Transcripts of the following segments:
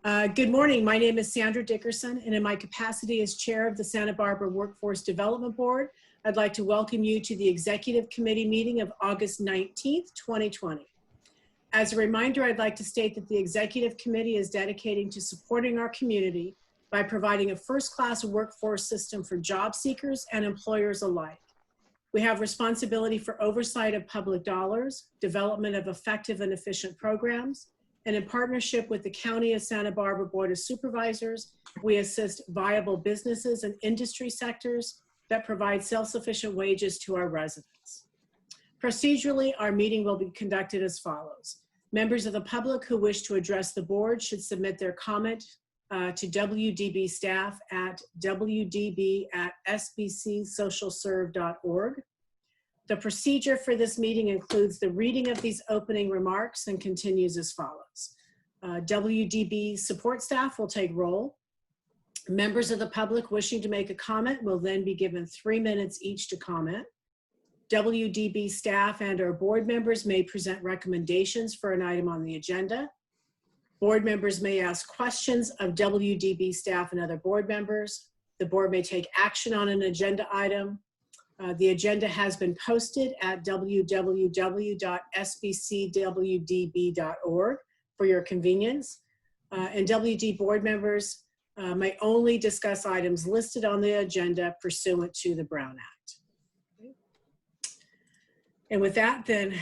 Good morning. My name is Sandra Dickerson, and in my capacity as chair of the Santa Barbara Workforce Development Board, I'd like to welcome you to the Executive Committee meeting of August 19th, 2020. As a reminder, I'd like to state that the Executive Committee is dedicating to supporting our community by providing a first-class workforce system for job seekers and employers alike. We have responsibility for oversight of public dollars, development of effective and efficient programs, and in partnership with the County of Santa Barbara Board of Supervisors, we assist viable businesses and industry sectors that provide self-sufficient wages to our residents. Procedurally, our meeting will be conducted as follows. Members of the public who wish to address the board should submit their comment to WDB staff at wdb@sbcsocialserve.org. The procedure for this meeting includes the reading of these opening remarks and continues as follows. WDB support staff will take roll. Members of the public wishing to make a comment will then be given 3 minutes each to comment. WDB staff and our board members may present recommendations for an item on the agenda. Board members may ask questions of WDB staff and other board members. The board may take action on an agenda item. The agenda has been posted at www.sbcwdb.org for your convenience. And WD board members may only discuss items listed on the agenda pursuant to the Brown Act. Okay. And with that, then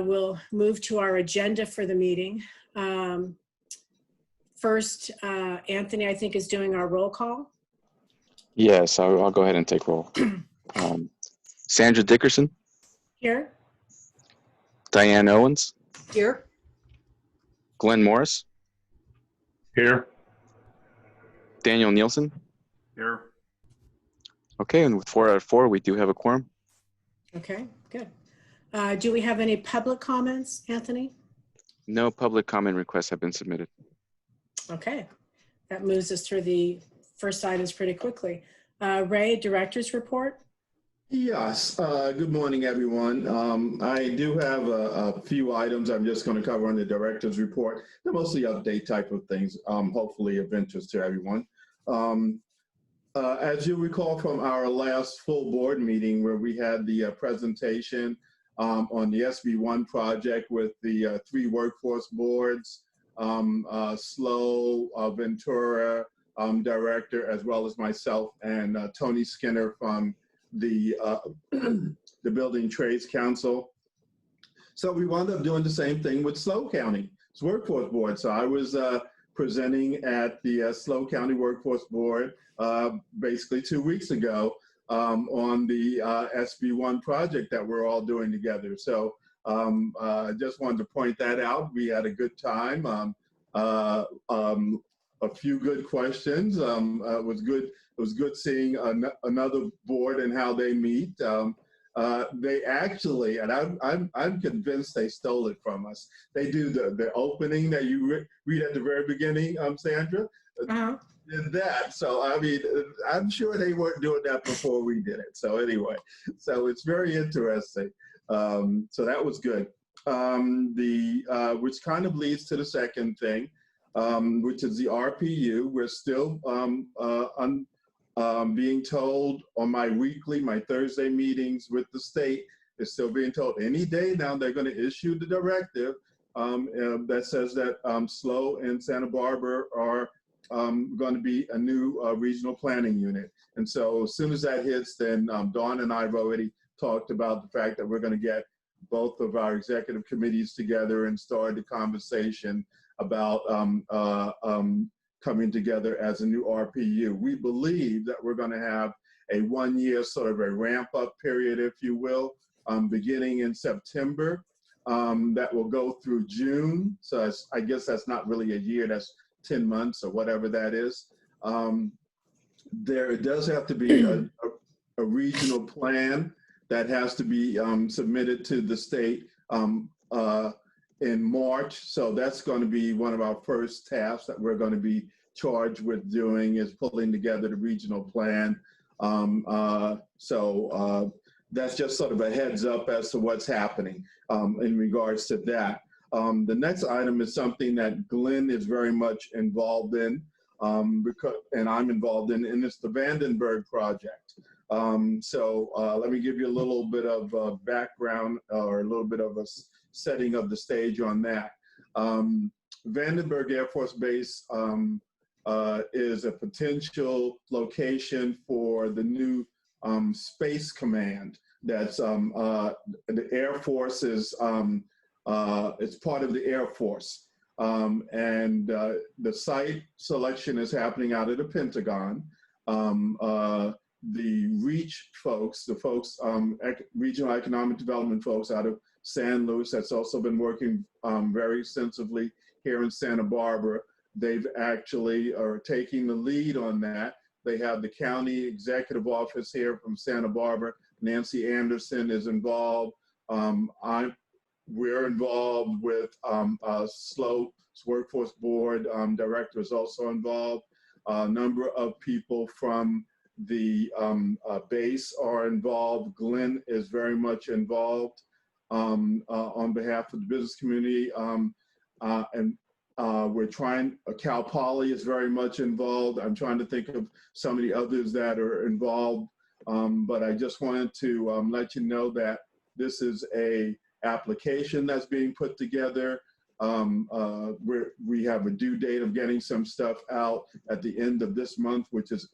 we'll move to our agenda for the meeting. First, Anthony, I think, is doing our roll call. Yes, I'll go ahead and take roll. Sandra Dickerson. Here. Diane Owens. Here. Glenn Morris. Here. Daniel Nielsen. Here. Okay, and with 4 out of 4, we do have a quorum. Okay, good. Do we have any public comments, Anthony? No public comment requests have been submitted. Okay, that moves us through the first items pretty quickly. Ray, director's report. Yes, good morning, everyone. I do have a few items I'm just going to cover on the director's report. They're mostly update type of things, hopefully of interest to everyone. As you recall from our last full board meeting where we had the presentation on the SB1 project with the 3 workforce boards, SLO, Ventura director, as well as myself and Tony Skinner from the Building Trades Council. So we wound up doing the same thing with SLO County's workforce board. So I was presenting at the SLO County Workforce Board basically 2 weeks ago on the SB1 project that we're all doing together. So just wanted to point that out. We had a good time. A few good questions. It was good. It was good seeing another board and how they meet. They actually, and I'm convinced they stole it from us. They do the opening that you read at the very beginning, Sandra. Did that. So I mean, I'm sure they weren't doing that before we did it. So anyway, so it's very interesting. So that was good. Which kind of leads to the second thing, which is the RPU. We're still being told on my Thursday meetings with the state, is still being told any day now they're going to issue the directive that says that SLO and Santa Barbara are going to be a new regional planning unit. And so as soon as that hits, then Dawn and I have already talked about the fact that we're going to get both of our executive committees together and start the conversation about coming together as a new RPU. We believe that we're going to have a 1-year sort of a ramp up period, if you will, beginning in September, that will go through June. So I guess that's not really a year, that's 10 months or whatever that is. There does have to be a regional plan that has to be submitted to the state in March. So that's going to be one of our first tasks that we're going to be charged with doing, is pulling together the regional plan. That's just sort of a heads up as to what's happening in regards to that. The next item is something that Glenn is very much involved in, and I'm involved in, and it's the Vandenberg project. Let me give you a little bit of background or a little bit of a setting of the stage on that. Vandenberg Air Force Base is a potential location for the new Space Command. That's the Air Force is, it's part of the Air Force. The site selection is happening out of the Pentagon. The REACH folks, the folks, Regional Economic Development folks out of San Luis, that's also been working very extensively here in Santa Barbara. They've actually are taking the lead on that. They have the county executive office here from Santa Barbara. Nancy Anderson is involved. We're involved with SLOPE's Workforce Board director is also involved. A number of people from the base are involved. Glenn is very much involved on behalf of the business community. We're trying, Cal Poly is very much involved. I'm trying to think of some of the others that are involved. But I just wanted to let you know that this is a application that's being put together. We have a due date of getting some stuff out at the end of this month, which is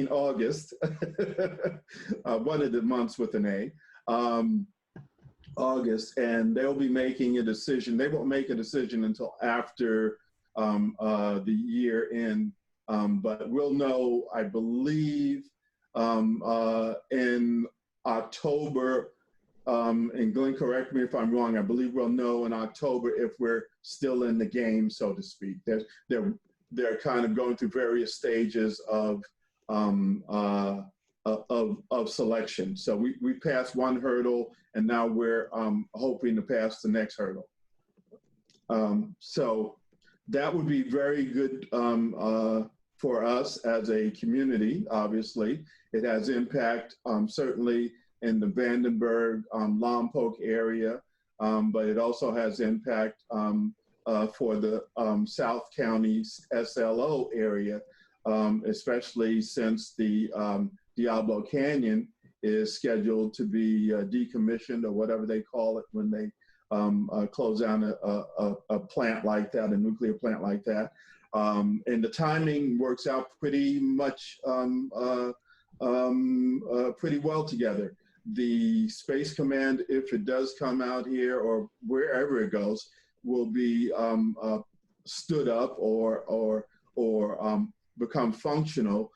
August, one of the months with an A, August, and they'll be making a decision. They won't make a decision until after the year end, but we'll know, I believe, in October, and Glenn, correct me if I'm wrong, I believe we'll know in October if we're still in the game, so to speak. They're kind of going through various stages of selection. So we passed one hurdle, and now we're hoping to pass the next hurdle. So that would be very good for us as a community. Obviously, it has impact certainly in the Vandenberg, Lompoc area, but it also has impact for the South County SLO area, especially since the Diablo Canyon is scheduled to be decommissioned, or whatever they call it when they close down a plant like that, a nuclear plant like that. And the timing works out pretty much pretty well together. The Space Command, if it does come out here or wherever it goes, will be stood up or become functional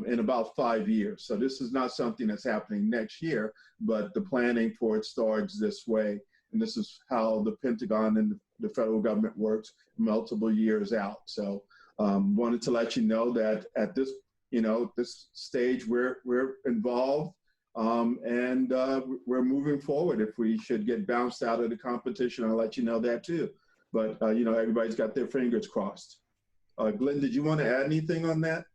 in about 5 years. So this is not something that's happening next year, but the planning for it starts this way. And this is how the Pentagon and the federal government works multiple years out. So wanted to let you know that at this, this stage we're involved, and we're moving forward. If we should get bounced out of the competition, I'll let you know that too. But everybody's got their fingers crossed. Glenn, did you want to add anything on that?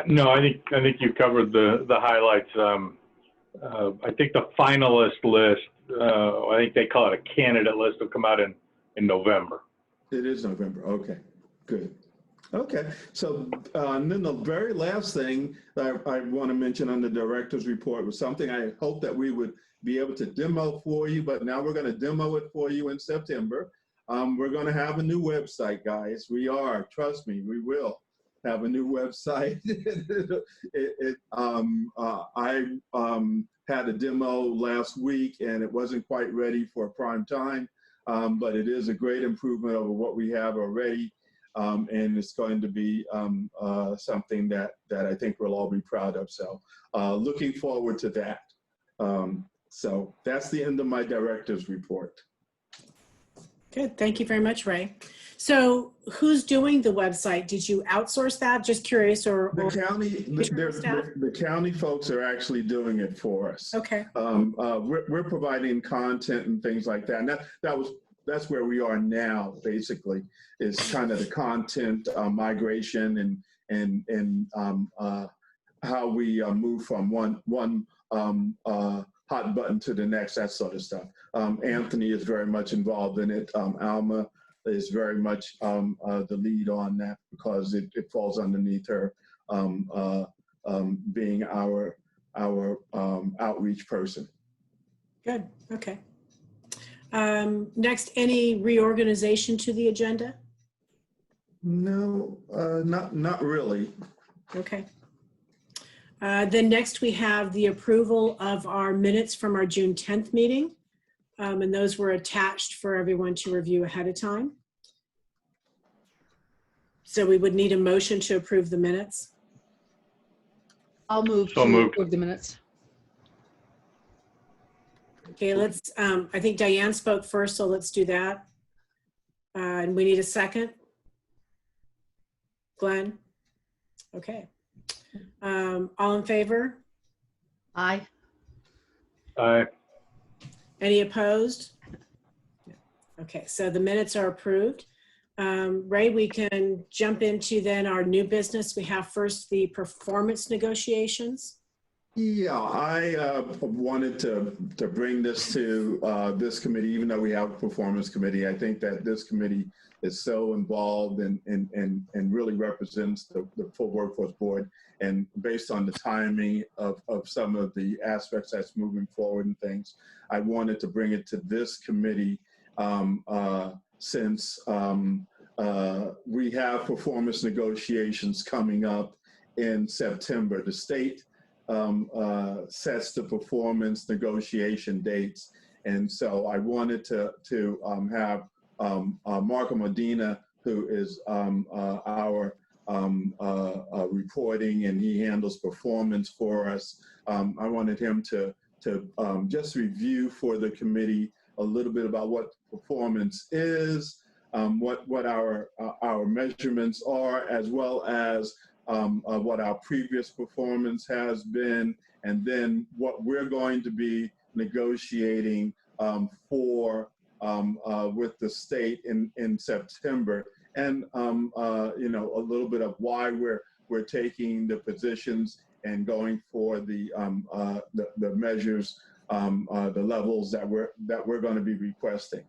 No, I think you covered the highlights. I think the finalist list, I think they call it a candidate list, will come out in November. It is November. Okay, good. Okay, so and then the very last thing that I want to mention on the director's report was something I hope that we would be able to demo for you, but now we're going to demo it for you in September. We're going to have a new website, guys. We are, trust me, we will have a new website. I had a demo last week and it wasn't quite ready for prime time, but it is a great improvement over what we have already. And it's going to be something that I think we'll all be proud of. So looking forward to that. So that's the end of my director's report. Good. Thank you very much, Ray. So who's doing the website? Did you outsource that? Just curious, or the county folks are actually doing it for us. Okay. We're providing content and things like that. And that's where we are now, basically, is kind of the content migration and how we move from one hot button to the next, that sort of stuff. Anthony is very much involved in it. Alma is very much the lead on that because it falls underneath her being our outreach person. Good, okay. Next, any reorganization to the agenda? No, not really. Okay. Then next we have the approval of our minutes from our June 10th meeting. And those were attached for everyone to review ahead of time. So we would need a motion to approve the minutes. I'll move So to moved. approve the minutes. Okay, let's, I think Diane spoke first, so let's do that. And we need a second. Glenn? Okay. All in favor? Aye. Aye. Any opposed? Okay, so the minutes are approved. Ray, we can jump into then our new business. We have first the performance negotiations. Yeah, I wanted to bring this to this committee, even though we have a performance committee. I think that this committee is so involved and really represents the full workforce board. And based on the timing of some of the aspects that's moving forward and things, I wanted to bring it to this committee since we have performance negotiations coming up in September. The state sets the performance negotiation dates. And so I wanted to have Marco Medina, who is our reporting, and he handles performance for us. I wanted him to just review for the committee a little bit about what performance is, what our measurements are, as well as what our previous performance has been, and then what we're going to be negotiating for with the state in September, and you know, a little bit of why we're taking the positions and going for the measures, the levels that we're going to be requesting.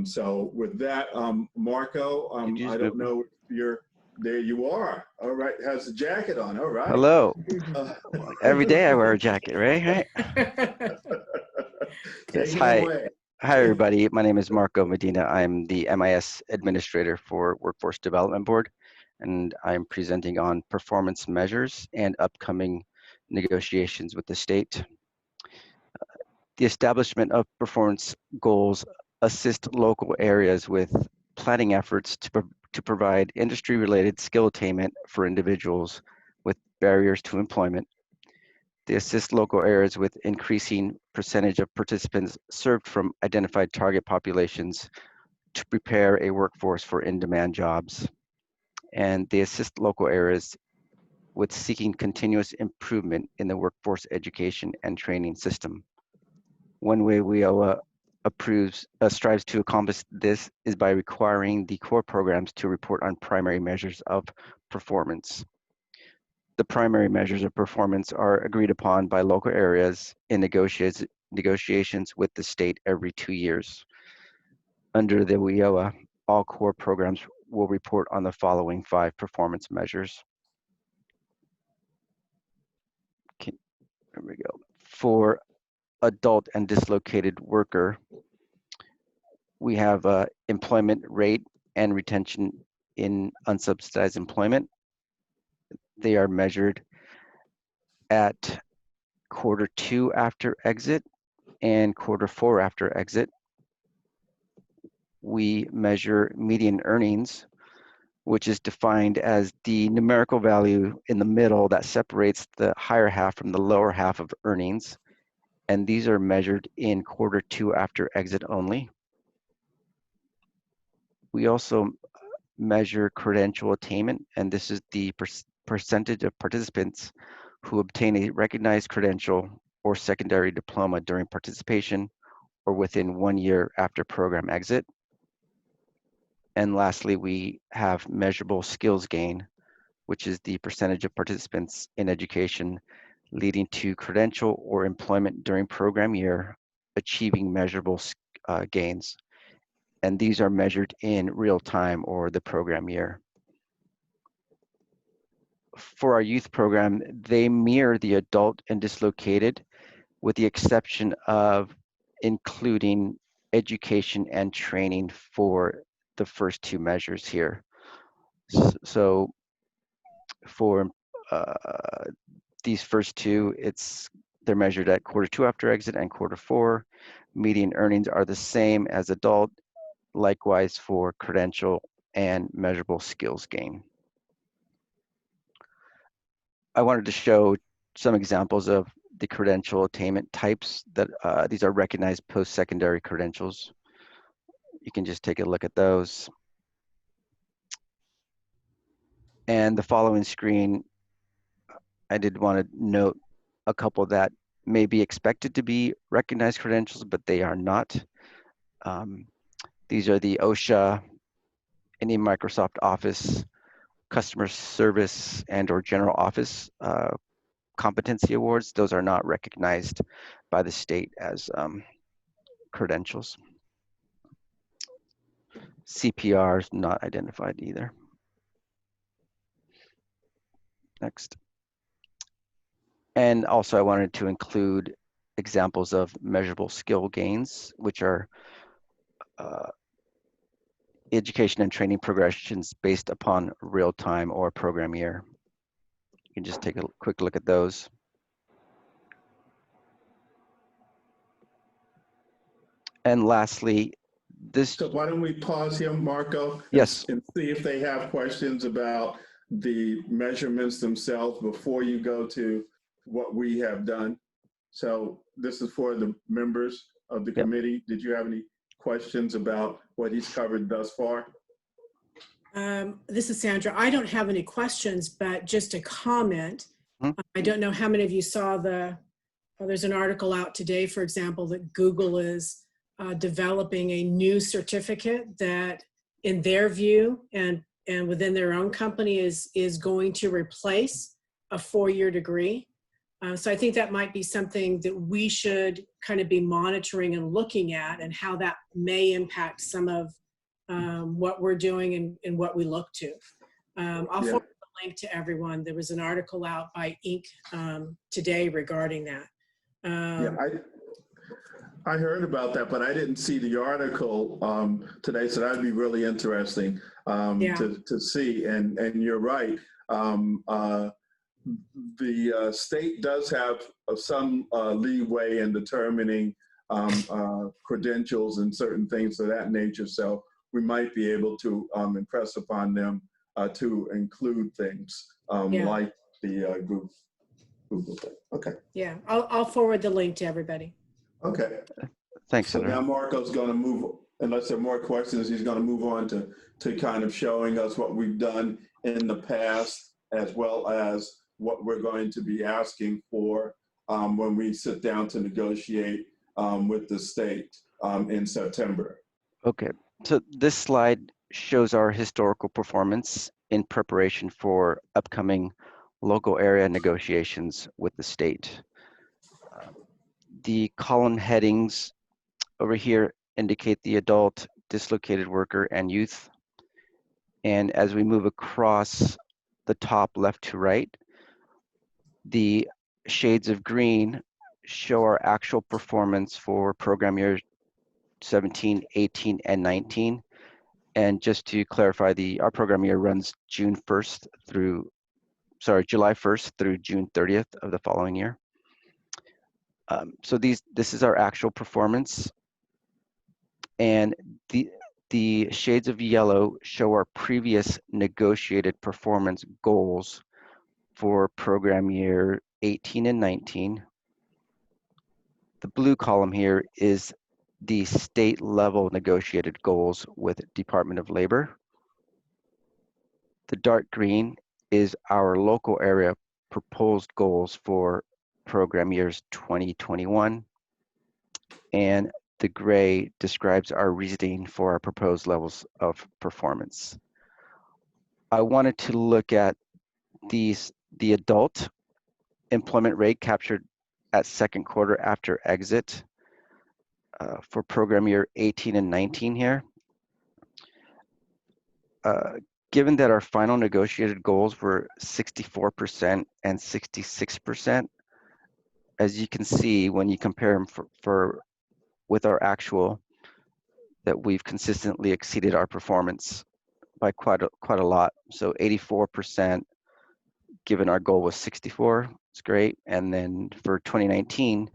So with that, Marco, I don't know if you're. There you are. All right. Has the jacket on. All right. Hello. Every day I wear a jacket, right? Yes, hi. Hi, everybody. My name is Marco Medina. I'm the MIS administrator for Workforce Development Board, and I'm presenting on performance measures and upcoming negotiations with the state. The establishment of performance goals assist local areas with planning efforts to provide industry-related skill attainment for individuals with barriers to employment. They assist local areas with increasing percentage of participants served from identified target populations to prepare a workforce for in-demand jobs. And they assist local areas with seeking continuous improvement in the workforce education and training system. One way WIOA strives to accomplish this is by requiring the core programs to report on primary measures of performance. The primary measures of performance are agreed upon by local areas in negotiations with the state every 2 years. Under the WIOA, all core programs will report on the following 5 performance measures. There we go. For adult and dislocated worker, we have employment rate and retention in unsubsidized employment. They are measured at Q2 after exit and Q4 after exit. We measure median earnings, which is defined as the numerical value in the middle that separates the higher half from the lower half of earnings. And these are measured in Q2 after exit only. We also measure credential attainment, and this is the percentage of participants who obtain a recognized credential or secondary diploma during participation or within 1 year after program exit. And lastly, we have measurable skills gain, which is the percentage of participants in education leading to credential or employment during program year, achieving measurable gains. And these are measured in real time or the program year. For our youth program, they mirror the adult and dislocated, with the exception of including education and training for the first two measures here. So for these first two, they're measured at Q2 after exit and Q4. Median earnings are the same as adult, likewise for credential and measurable skills gain. I wanted to show some examples of the credential attainment types that these are recognized post-secondary credentials. You can just take a look at those. And the following screen, I did want to note a couple that may be expected to be recognized credentials, but they are not. These are the OSHA, any Microsoft Office, customer service and or general office competency awards. Those are not recognized by the state as credentials. CPR is not identified either. Next. And also I wanted to include examples of measurable skill gains, which are education and training progressions based upon real-time or program year. You can just take a quick look at those. And lastly, So why don't we pause here, Marco? Yes. And see if they have questions about the measurements themselves before you go to what we have done. So this is for the members of the committee. Did you have any questions about what he's covered thus far? This is Sandra. I don't have any questions, but just a comment. I don't know how many of you saw there's an article out today, for example, that Google is developing a new certificate that in their view and within their own company is going to replace a 4-year degree. So I think that might be something that we should kind of be monitoring and looking at, and how that may impact some of what we're doing and what we look to. I'll forward the link to everyone. There was an article out by Inc. Today regarding that. I heard about that, but I didn't see the article today, so that'd be really interesting to see. And you're right. The state does have some leeway in determining credentials and certain things of that nature. So we might be able to impress upon them to include things like the Google thing. Okay. Yeah, I'll forward the link to everybody. Okay. Thanks, So Senator. now Marco's going to move, unless there are more questions, he's going to move on to kind of showing us what we've done in the past, as well as what we're going to be asking for when we sit down to negotiate with the state in September. Okay, so this slide shows our historical performance in preparation for upcoming local area negotiations with the state. The column headings over here indicate the adult, dislocated worker, and youth. And as we move across the top left to right, the shades of green show our actual performance for program years 17, 18, and 19. And just to clarify, our program year runs July 1st through June 30th of the following year. So this is our actual performance, and the shades of yellow show our previous negotiated performance goals for program year 18 and 19. The blue column here is the state level negotiated goals with Department of Labor. The dark green is our local area proposed goals for program years 2021, and the gray describes our reasoning for our proposed levels of performance. I wanted to look at the adult employment rate captured at second quarter after exit for program year 18 and 19 here. Given that our final negotiated goals were 64% and 66%, as you can see when you compare them with our actual, that we've consistently exceeded our performance by quite a lot. So 84%, given our goal was 64, it's great. And then for 2019,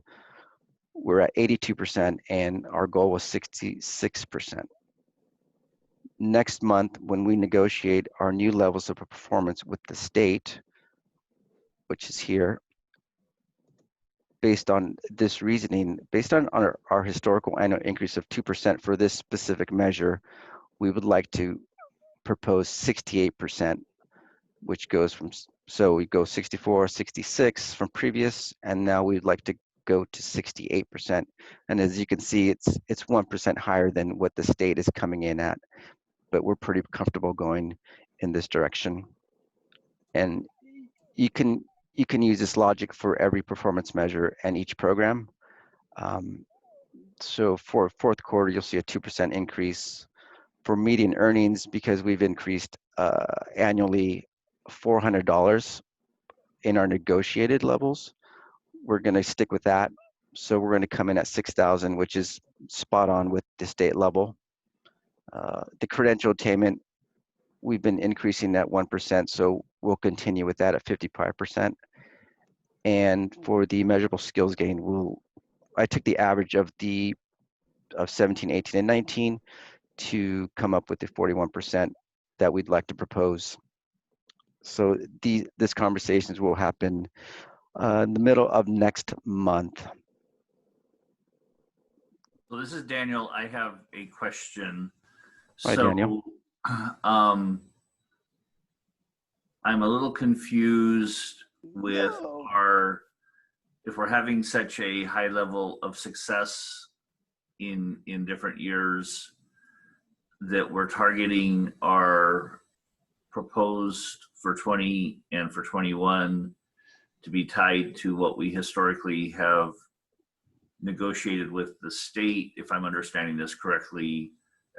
we're at 82% and our goal was 66%. Next month, when we negotiate our new levels of performance with the state, which is here, based on this reasoning, based on our historical annual increase of 2% for this specific measure, we would like to propose 68%, which goes from, so we go 64, 66 from previous, and now we'd like to go to 68%. And as you can see, it's 1% higher than what the state is coming in at, but we're pretty comfortable going in this direction. And you can use this logic for every performance measure and each program. So for fourth quarter, you'll see a 2% increase. For median earnings, because we've increased annually $400 in our negotiated levels, we're going to stick with that. So we're going to come in at 6,000, which is spot on with the state level. The credential attainment, we've been increasing that 1%, so we'll continue with that at 55%. And for the measurable skills gain, I took the average of 17, 18, and 19 to come up with the 41% that we'd like to propose. So this conversations will happen in the middle of next month. So this is Daniel. I have a question. Hi, Daniel. I'm a little confused with if we're having such a high level of success in different years, that we're targeting our proposed for 20 and for 21 to be tied to what we historically have negotiated with the state, if I'm understanding this correctly,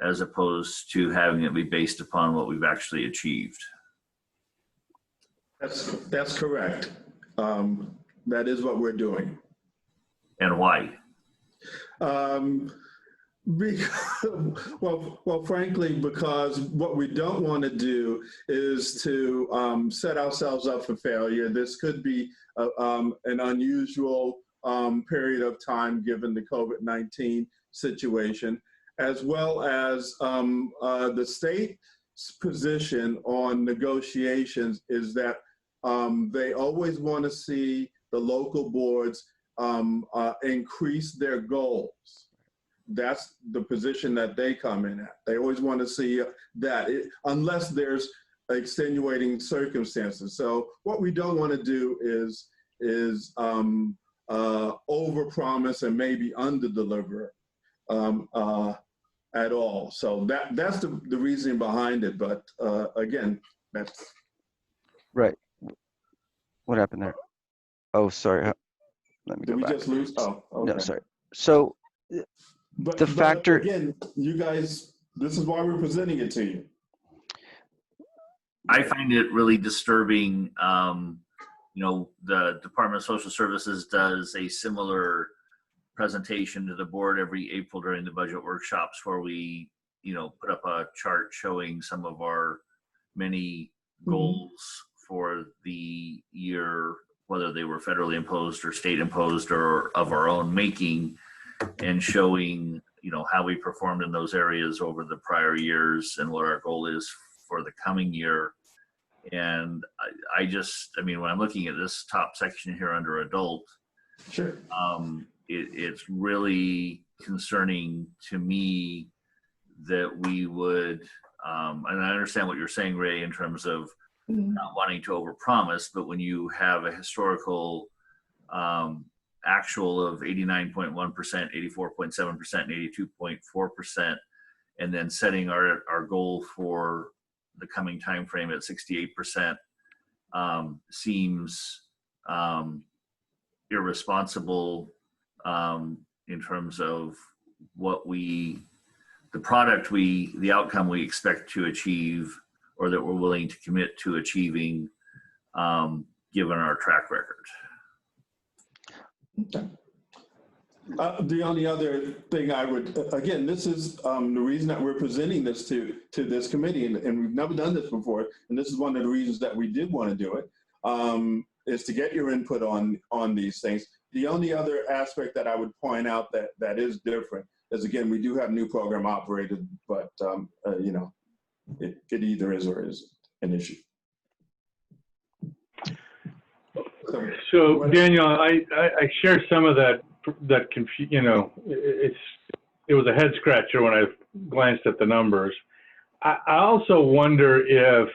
as opposed to having it be based upon what we've actually achieved. That's correct. That is what we're doing. And why? Well, frankly, because what we don't want to do is to set ourselves up for failure. This could be an unusual period of time given the COVID-19 situation, as well as the state's position on negotiations is that they always want to see the local boards increase their goals. That's the position that they come in at. They always want to see that, unless there's extenuating circumstances. So what we don't want to do is overpromise and maybe underdeliver at all. So that's the reason behind it. But again, that's right. What happened there? Oh, sorry. Let me go back. Did we just lose? Oh, okay. No, sorry. So the factor, again, you guys, this is why we're presenting it to you. I find it really disturbing. You know, the Department of Social Services does a similar presentation to the board every April during the budget workshops, where we, you know, put up a chart showing some of our many goals for the year, whether they were federally imposed or state imposed or of our own making, and showing, you know, how we performed in those areas over the prior years and what our goal is for the coming year. And I mean, when I'm looking at this top section here under adult, Sure. It's really concerning to me that we would, and I understand what you're saying, Ray, in terms of not wanting to overpromise, but when you have a historical actual of 89.1%, 84.7%, and 82.4%, and then setting our goal for the coming time frame at 68%, seems irresponsible in terms of the outcome we expect to achieve, or that we're willing to commit to achieving, given our track record. The only other thing I would, again, this is the reason that we're presenting this to this committee, and we've never done this before, and this is one of the reasons that we did want to do it, is to get your input on these things. The only other aspect that I would point out that is different is, again, we do have new program operators, but you know, it either is or isn't an issue. So Daniel, I share some of that you know, it was a head scratcher when I glanced at the numbers. I also wonder if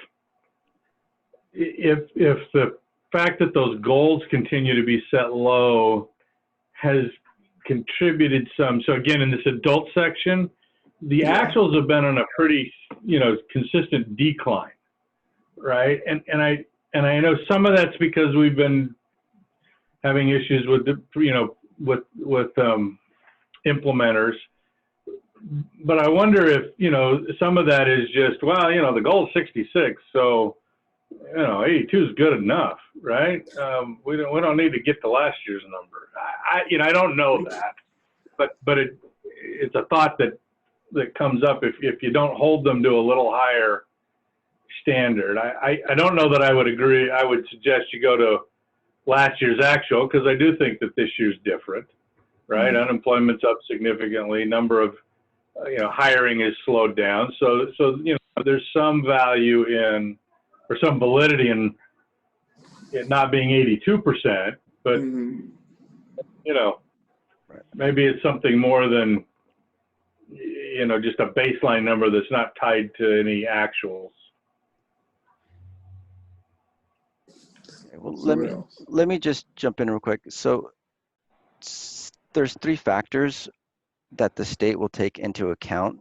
the fact that those goals continue to be set low has contributed some. So again, in this adult section, the actuals have been on a pretty, you know, consistent decline, right? And I know some of that's because we've been having issues with the, you know, with implementers, but I wonder if, you know, some of that is just, well, you know, the goal is 66, so, you know, 82 is good enough, right? We don't need to get to last year's number. You know, I don't know that, but it's a thought that comes up if you don't hold them to a little higher standard. I don't know that I would agree. I would suggest you go to last year's actual, because I do think that this year's different, right? Mm-hmm. Unemployment's up significantly. Number of, you know, hiring is slowed down. So you know, there's some value in, or some validity in it not being 82%, but mm-hmm. you know, maybe it's something more than, you know, just a baseline number that's not tied to any actuals. Well, let me just jump in real quick. So there's 3 factors that the state will take into account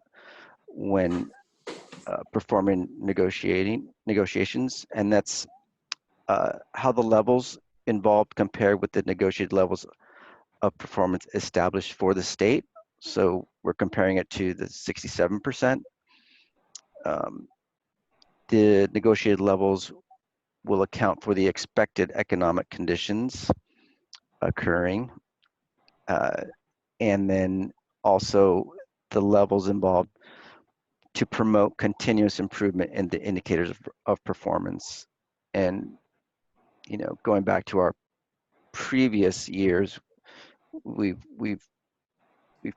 when performing negotiations, and that's how the levels involved compare with the negotiated levels of performance established for the state. So we're comparing it to the 67%. The negotiated levels will account for the expected economic conditions occurring, and then also the levels involved to promote continuous improvement in the indicators of performance. And, you know, going back to our previous years, we've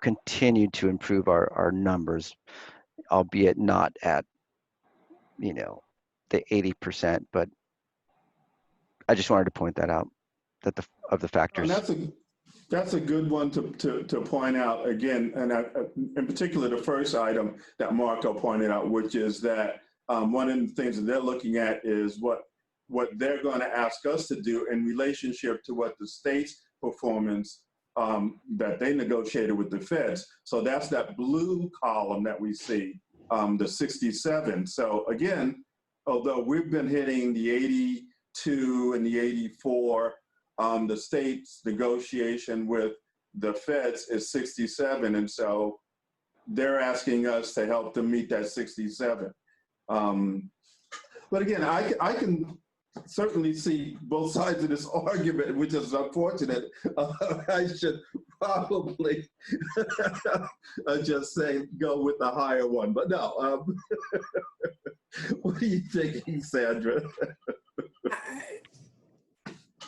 continued to improve our numbers, albeit not at, you know, the 80%, but I just wanted to point that out, that of the factors. And that's a good one to point out again, and in particular, the first item that Marco pointed out, which is that one of the things that they're looking at is what they're going to ask us to do in relationship to what the state's performance that they negotiated with the feds. So that's that blue column that we see, the 67. So again, although we've been hitting the 82 and the 84, the state's negotiation with the feds is 67, and so they're asking us to help them meet that 67. But again, I can certainly see both sides of this argument, which is unfortunate. I should probably just say go with the higher one, but no. What are you thinking, Sandra?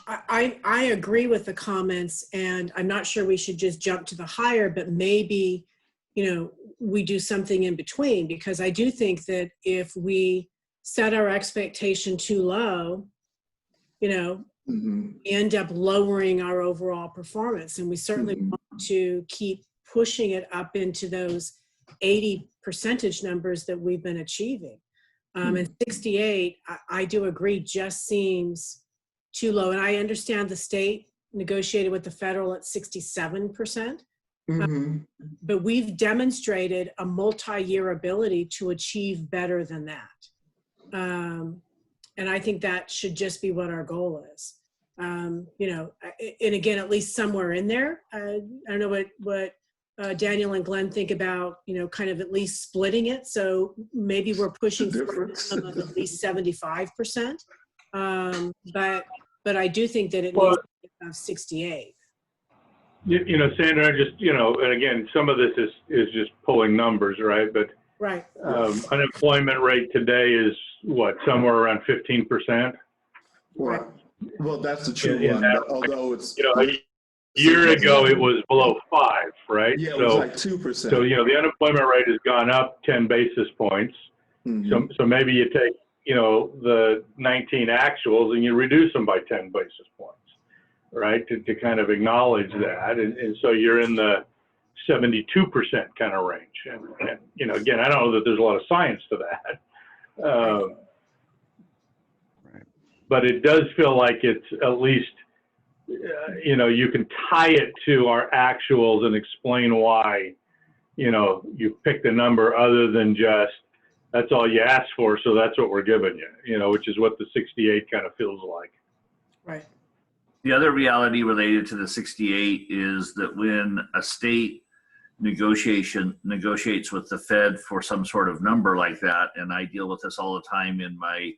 I agree with the comments, and I'm not sure we should just jump to the higher, but maybe, you know, we do something in between, because I do think that if we set our expectation too low, you know, mm-hmm. we end up lowering our overall performance, and we certainly mm-hmm. want to keep pushing it up into those 80% numbers that we've been achieving. Mm-hmm. And 68, I do agree, just seems too low. And I understand the state negotiated with the federal at 67%. Mm-hmm. But we've demonstrated a multi-year ability to achieve better than that. And I think that should just be what our goal is. You know, and again, at least somewhere in there. I don't know what Daniel and Glenn think about, you know, kind of at least splitting it. So maybe we're pushing for a Difference. minimum of at least 75%. But I do think that it Well, needs to be 68. you know, Sandra, just, you know, and again, some of this is just pulling numbers, right? But Right. unemployment rate today is what, somewhere around 15%? Well, that's the true In one, that, although it's, you know, a year ago it was below 5, right? yeah, it was like 2%. So, you know, the unemployment rate has gone up 10 basis points. Mhm. So maybe you take, you know, the 19 actuals and you reduce them by 10 basis points, right? To kind of acknowledge that. And so you're in the 72% kind of range. And, you know, again, I don't know that there's a lot of science to that. But it does feel like it's at least, you know, you can tie it to our actuals and explain why, you know, you picked a number other than just, that's all you asked for, so that's what we're giving you, you know, which is what the 68 kind of feels like. Right. The other reality related to the 68 is that when a state negotiates with the Fed for some sort of number like that, and I deal with this all the time in my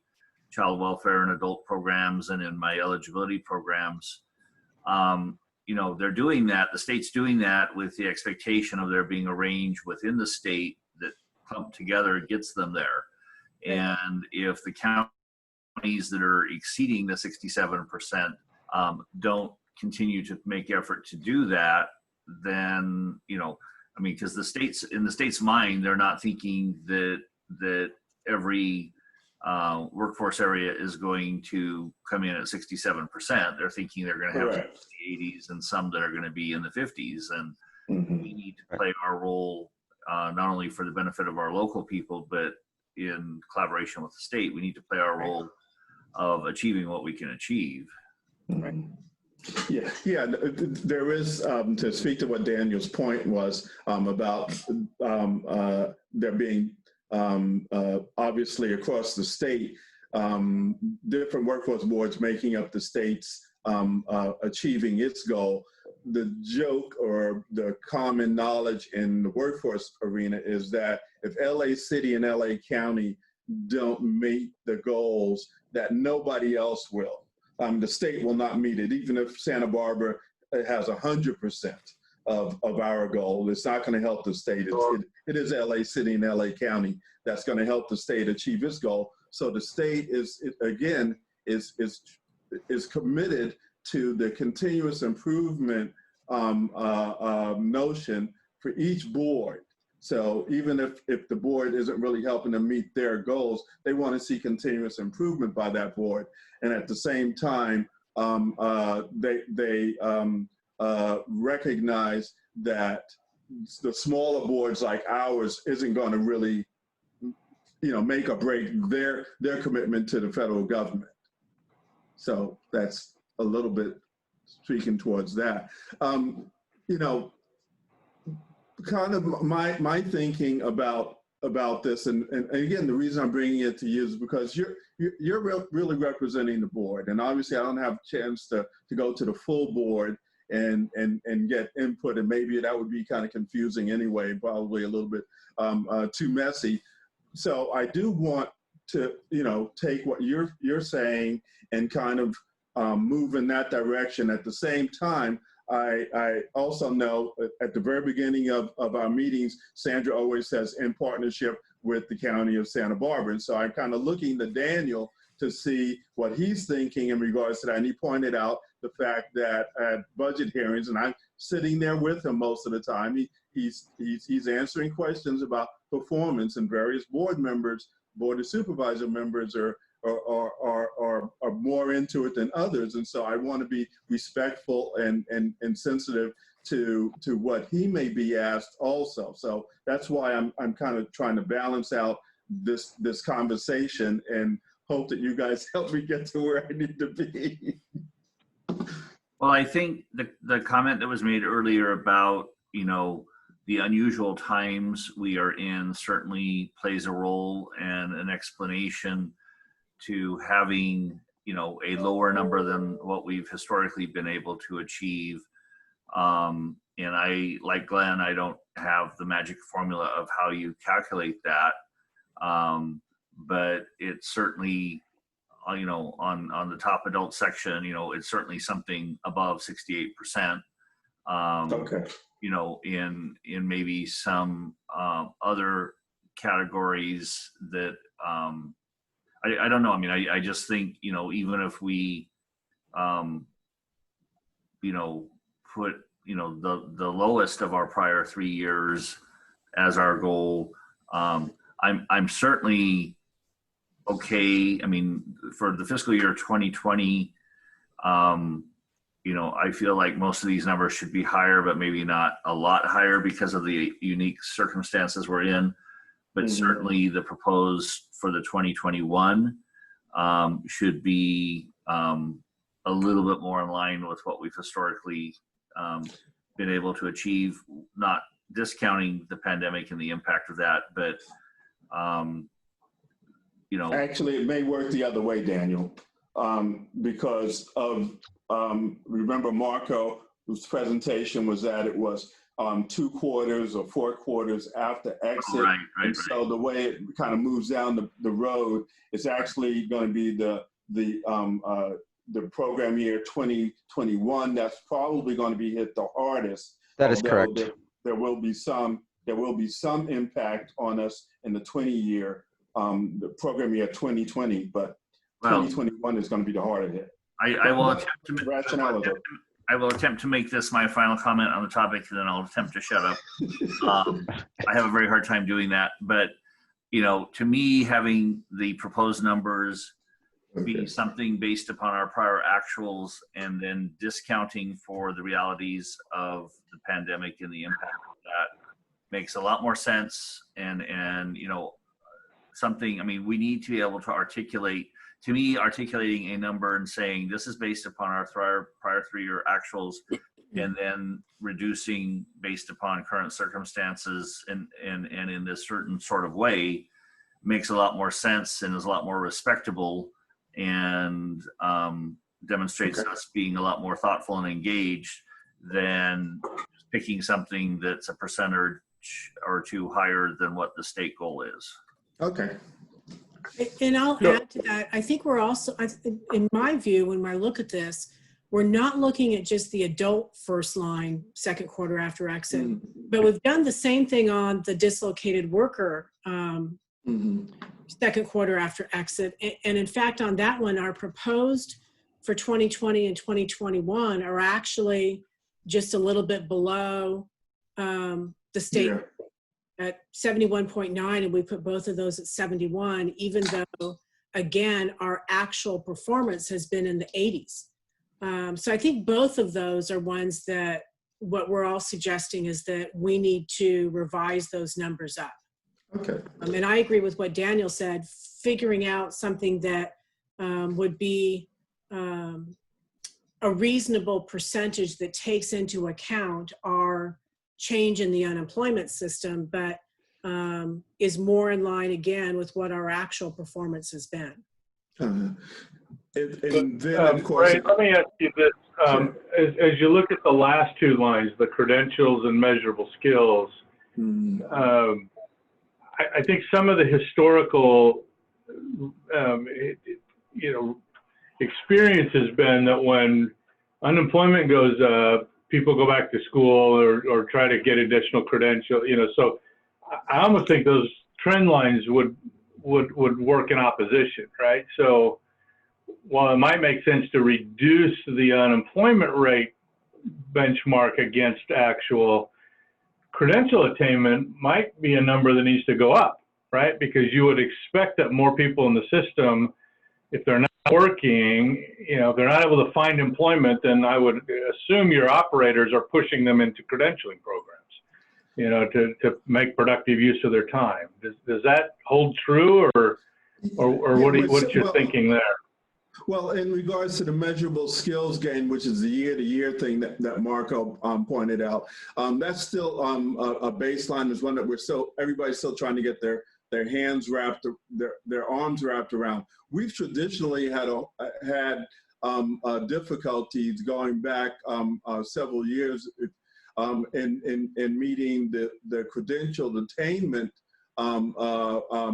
child welfare and adult programs and in my eligibility programs, you know, they're doing that, the state's doing that with the expectation of there being a range within the state that clumped together gets them there. And if the counties that are exceeding the 67% don't continue to make effort to do that, then, you know, I mean, because in the state's mind, they're not thinking that every workforce area is going to come in at 67%. They're thinking they're going to have some in the 80s and some that are going to be in the 50s. And we need to play our role not only for the benefit of our local people, but in collaboration with the state. We need to play our role of achieving what we can achieve. Yeah, there is, to speak to what Daniel's point was about there being obviously across the state, different workforce boards making up the state's achieving its goal. The joke or the common knowledge in the workforce arena is that if LA City and LA County don't meet the goals, that nobody else will. The state will not meet it, even if Santa Barbara has 100% of our goal. It's not going to help the state. It is LA City and LA County that's going to help the state achieve its goal. So the state is committed to the continuous improvement notion for each board. So even if the board isn't really helping them meet their goals, they want to see continuous improvement by that board. And at the same time, they recognize that the smaller boards like ours isn't going to really, you know, make or break their commitment to the federal government. So that's a little bit speaking towards that. You know, kind of my thinking about this, and again, the reason I'm bringing it to you is because you're really representing the board, and obviously I don't have a chance to go to the full board and get input, and maybe that would be kind of confusing anyway, probably a little bit too messy. So I do want to, you know, take what you're saying and kind of move in that direction. At the same time, I also know at the very beginning of our meetings, Sandra always says in partnership with the County of Santa Barbara. And so I'm kind of looking to Daniel to see what he's thinking in regards to that. And he pointed out the fact that at budget hearings, and I'm sitting there with him most of the time, he's answering questions about performance, and various board members, board of supervisor members are more into it than others. And so I want to be respectful and sensitive to what he may be asked also. So that's why I'm kind of trying to balance out this conversation and hope that you guys help me get to where I need to be. Well, I think the comment that was made earlier about, you know, the unusual times we are in certainly plays a role and an explanation to having a lower number than what we've historically been able to achieve. And I, like Glenn, I don't have the magic formula of how you calculate that. But it's certainly, on the top adult section, it's certainly something above 68%. Okay. In maybe some other categories that I don't know. I mean, I just think, even if we, put, the lowest of our prior 3 years as our goal, I'm certainly okay. I mean, for the fiscal year 2020, I feel like most of these numbers should be higher, but maybe not a lot higher because of the unique circumstances we're in. But certainly the proposed for the 2021 should be a little bit more in line with what we've historically been able to achieve, not discounting the pandemic and the impact of that, but Actually, it may work the other way, Daniel, because of, remember Marco, whose presentation was that it was 2 quarters or 4 quarters after exit. Right. So the way it kind of moves down the road, it's actually going to be the program year 2021 that's probably going to be hit the hardest. That is correct. There will be some impact on us in the 20-year the program year 2020, but 2021 is going to be the harder hit. I will attempt to make this my final comment on the topic, and then I'll attempt to shut up. I have a very hard time doing that, but to me, having the proposed numbers be something based upon our prior actuals and then discounting for the realities of the pandemic and the impact of that makes a lot more sense. And something, I mean, we need to be able to articulate, to me, articulating a number and saying this is based upon our prior 3-year actuals, and then reducing based upon current circumstances and in this certain sort of way makes a lot more sense and is a lot more respectable, and demonstrates us being a lot more thoughtful and engaged than picking something that's a percentage or 2 higher than what the state goal is. Okay. And I'll add to that. I think we're also, in my view, when I look at this, we're not looking at just the adult first line, second quarter after exit, but we've done the same thing on the dislocated worker second quarter after exit. And in fact, on that one, our proposed for 2020 and 2021 are actually just a little bit below the state at 71.9, and we put both of those at 71, even though, again, our actual performance has been in the 80s. So I think both of those are ones that what we're all suggesting is that we need to revise those numbers up. Okay. And I agree with what Daniel said, figuring out something that would be a reasonable percentage that takes into account our change in the unemployment system, but is more in line again with what our actual performance has been. And then, of course, Ray, let me ask you this. As you look at the last 2 lines, the credentials and measurable skills, I think some of the historical, experience has been that when unemployment goes up, people go back to school or try to get additional credential, so I almost think those trend lines would work in opposition, right? So while it might make sense to reduce the unemployment rate benchmark against actual, credential attainment might be a number that needs to go up, right? Because you would expect that more people in the system, if they're not working, if they're not able to find employment, then I would assume your operators are pushing them into credentialing programs, to make productive use of their time. Does that hold true, or what's your thinking there? Well, in regards to the measurable skills gain, which is the year-to-year thing that Marco pointed out, that's still a baseline. Is one that everybody's still trying to get their their hands wrapped, their arms wrapped around. We've traditionally had difficulties going back several years in meeting the credentialed attainment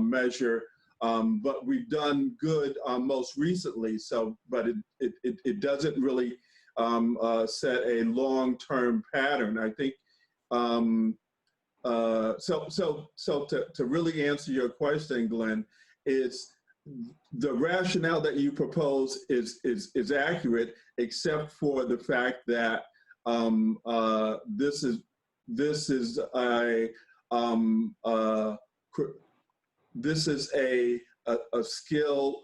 measure, but we've done good most recently. So, but it doesn't really set a long-term pattern. I think so to really answer your question, Glenn, is the rationale that you propose is accurate, except for the fact that this is a skill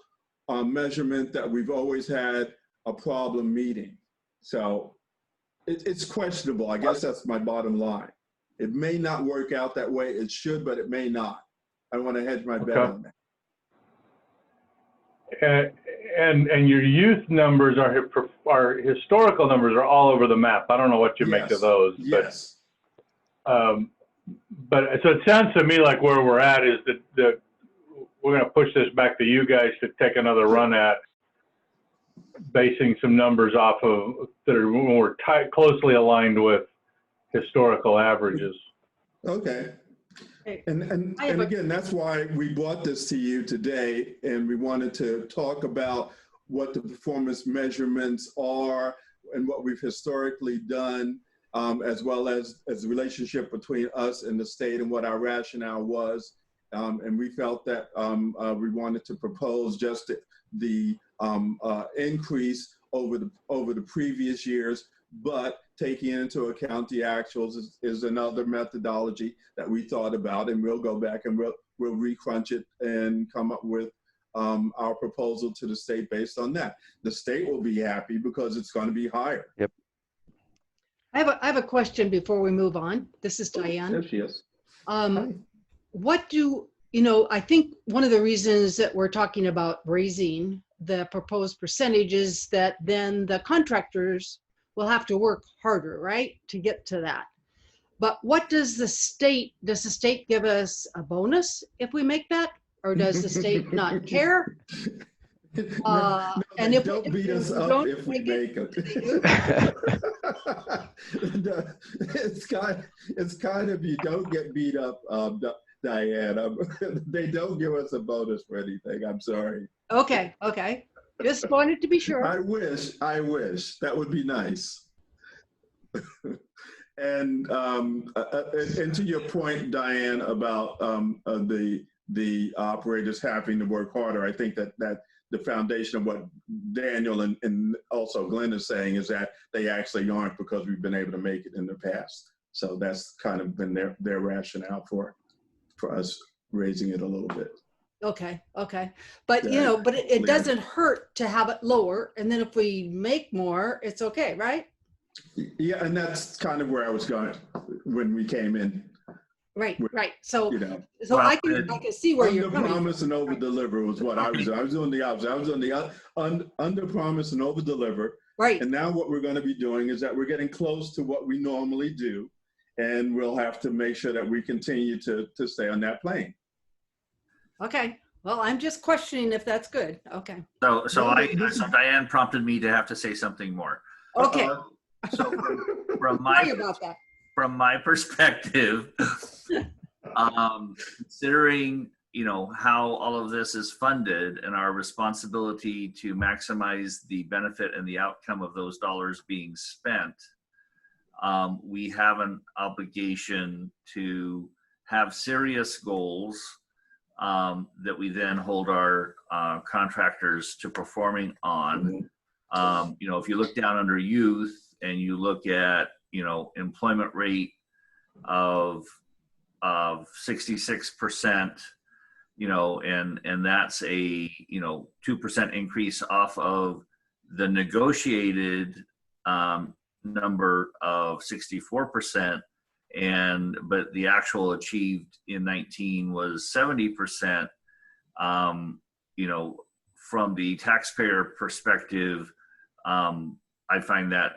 measurement that we've always had a problem meeting. So it's questionable. I guess that's my bottom line. It may not work out that way. It should, but it may not. I want to hedge my bet on that. And your youth numbers are historical numbers are all over the map. I don't know what you make of those. Yes. But so it sounds to me like where we're at is that we're going to push this back to you guys to take another run at basing some numbers off of that are more closely aligned with historical averages. Okay. And again, that's why we brought this to you today, and we wanted to talk about what the performance measurements are and what we've historically done, as well as the relationship between us and the state and what our rationale was. And we felt that we wanted to propose just the increase over the previous years, but taking into account the actuals is another methodology that we thought about, and we'll go back and we'll recrunch it and come up with our proposal to the state based on that. The state will be happy because it's going to be higher. Yep. I have a question before we move on. This is Diane. There she is. What do, I think one of the reasons that we're talking about raising the proposed percentage is that then the contractors will have to work harder, right, to get to that. But what does the state give us a bonus if we make that? Or does the state not care? And if don't beat us up if we make it. It's kind of you don't get beat up, Diane. They don't give us a bonus for anything. I'm sorry. Okay. Just wanted to be sure. I wish. That would be nice. And to your point, Diane, about the operators having to work harder, I think that the foundation of what Daniel and also Glenn is saying is that they actually aren't, because we've been able to make it in the past. So that's kind of been their rationale for us raising it a little bit. Okay. But, but it doesn't hurt to have it lower. And then if we make more, it's okay, right? Yeah, and that's kind of where I was going when we came in. Right. So, well, I can see where you're coming. Under promise and over deliver was what I was doing. I was doing the opposite. I was doing the under promise and over deliver. Right. And now what we're going to be doing is that we're getting close to what we normally do, and we'll have to make sure that we continue to stay on that plane. Okay. Well, I'm just questioning if that's good. Okay. So Diane prompted me to have to say something more. Okay. So Sorry about that. From my perspective, considering how all of this is funded and our responsibility to maximize the benefit and the outcome of those dollars being spent, we have an obligation to have serious goals that we then hold our contractors to performing on. If you look down under youth and you look at employment rate of 66%, and that's a 2% increase off of the negotiated number of 64%, but the actual achieved in 19 was 70%. From the taxpayer perspective, I find that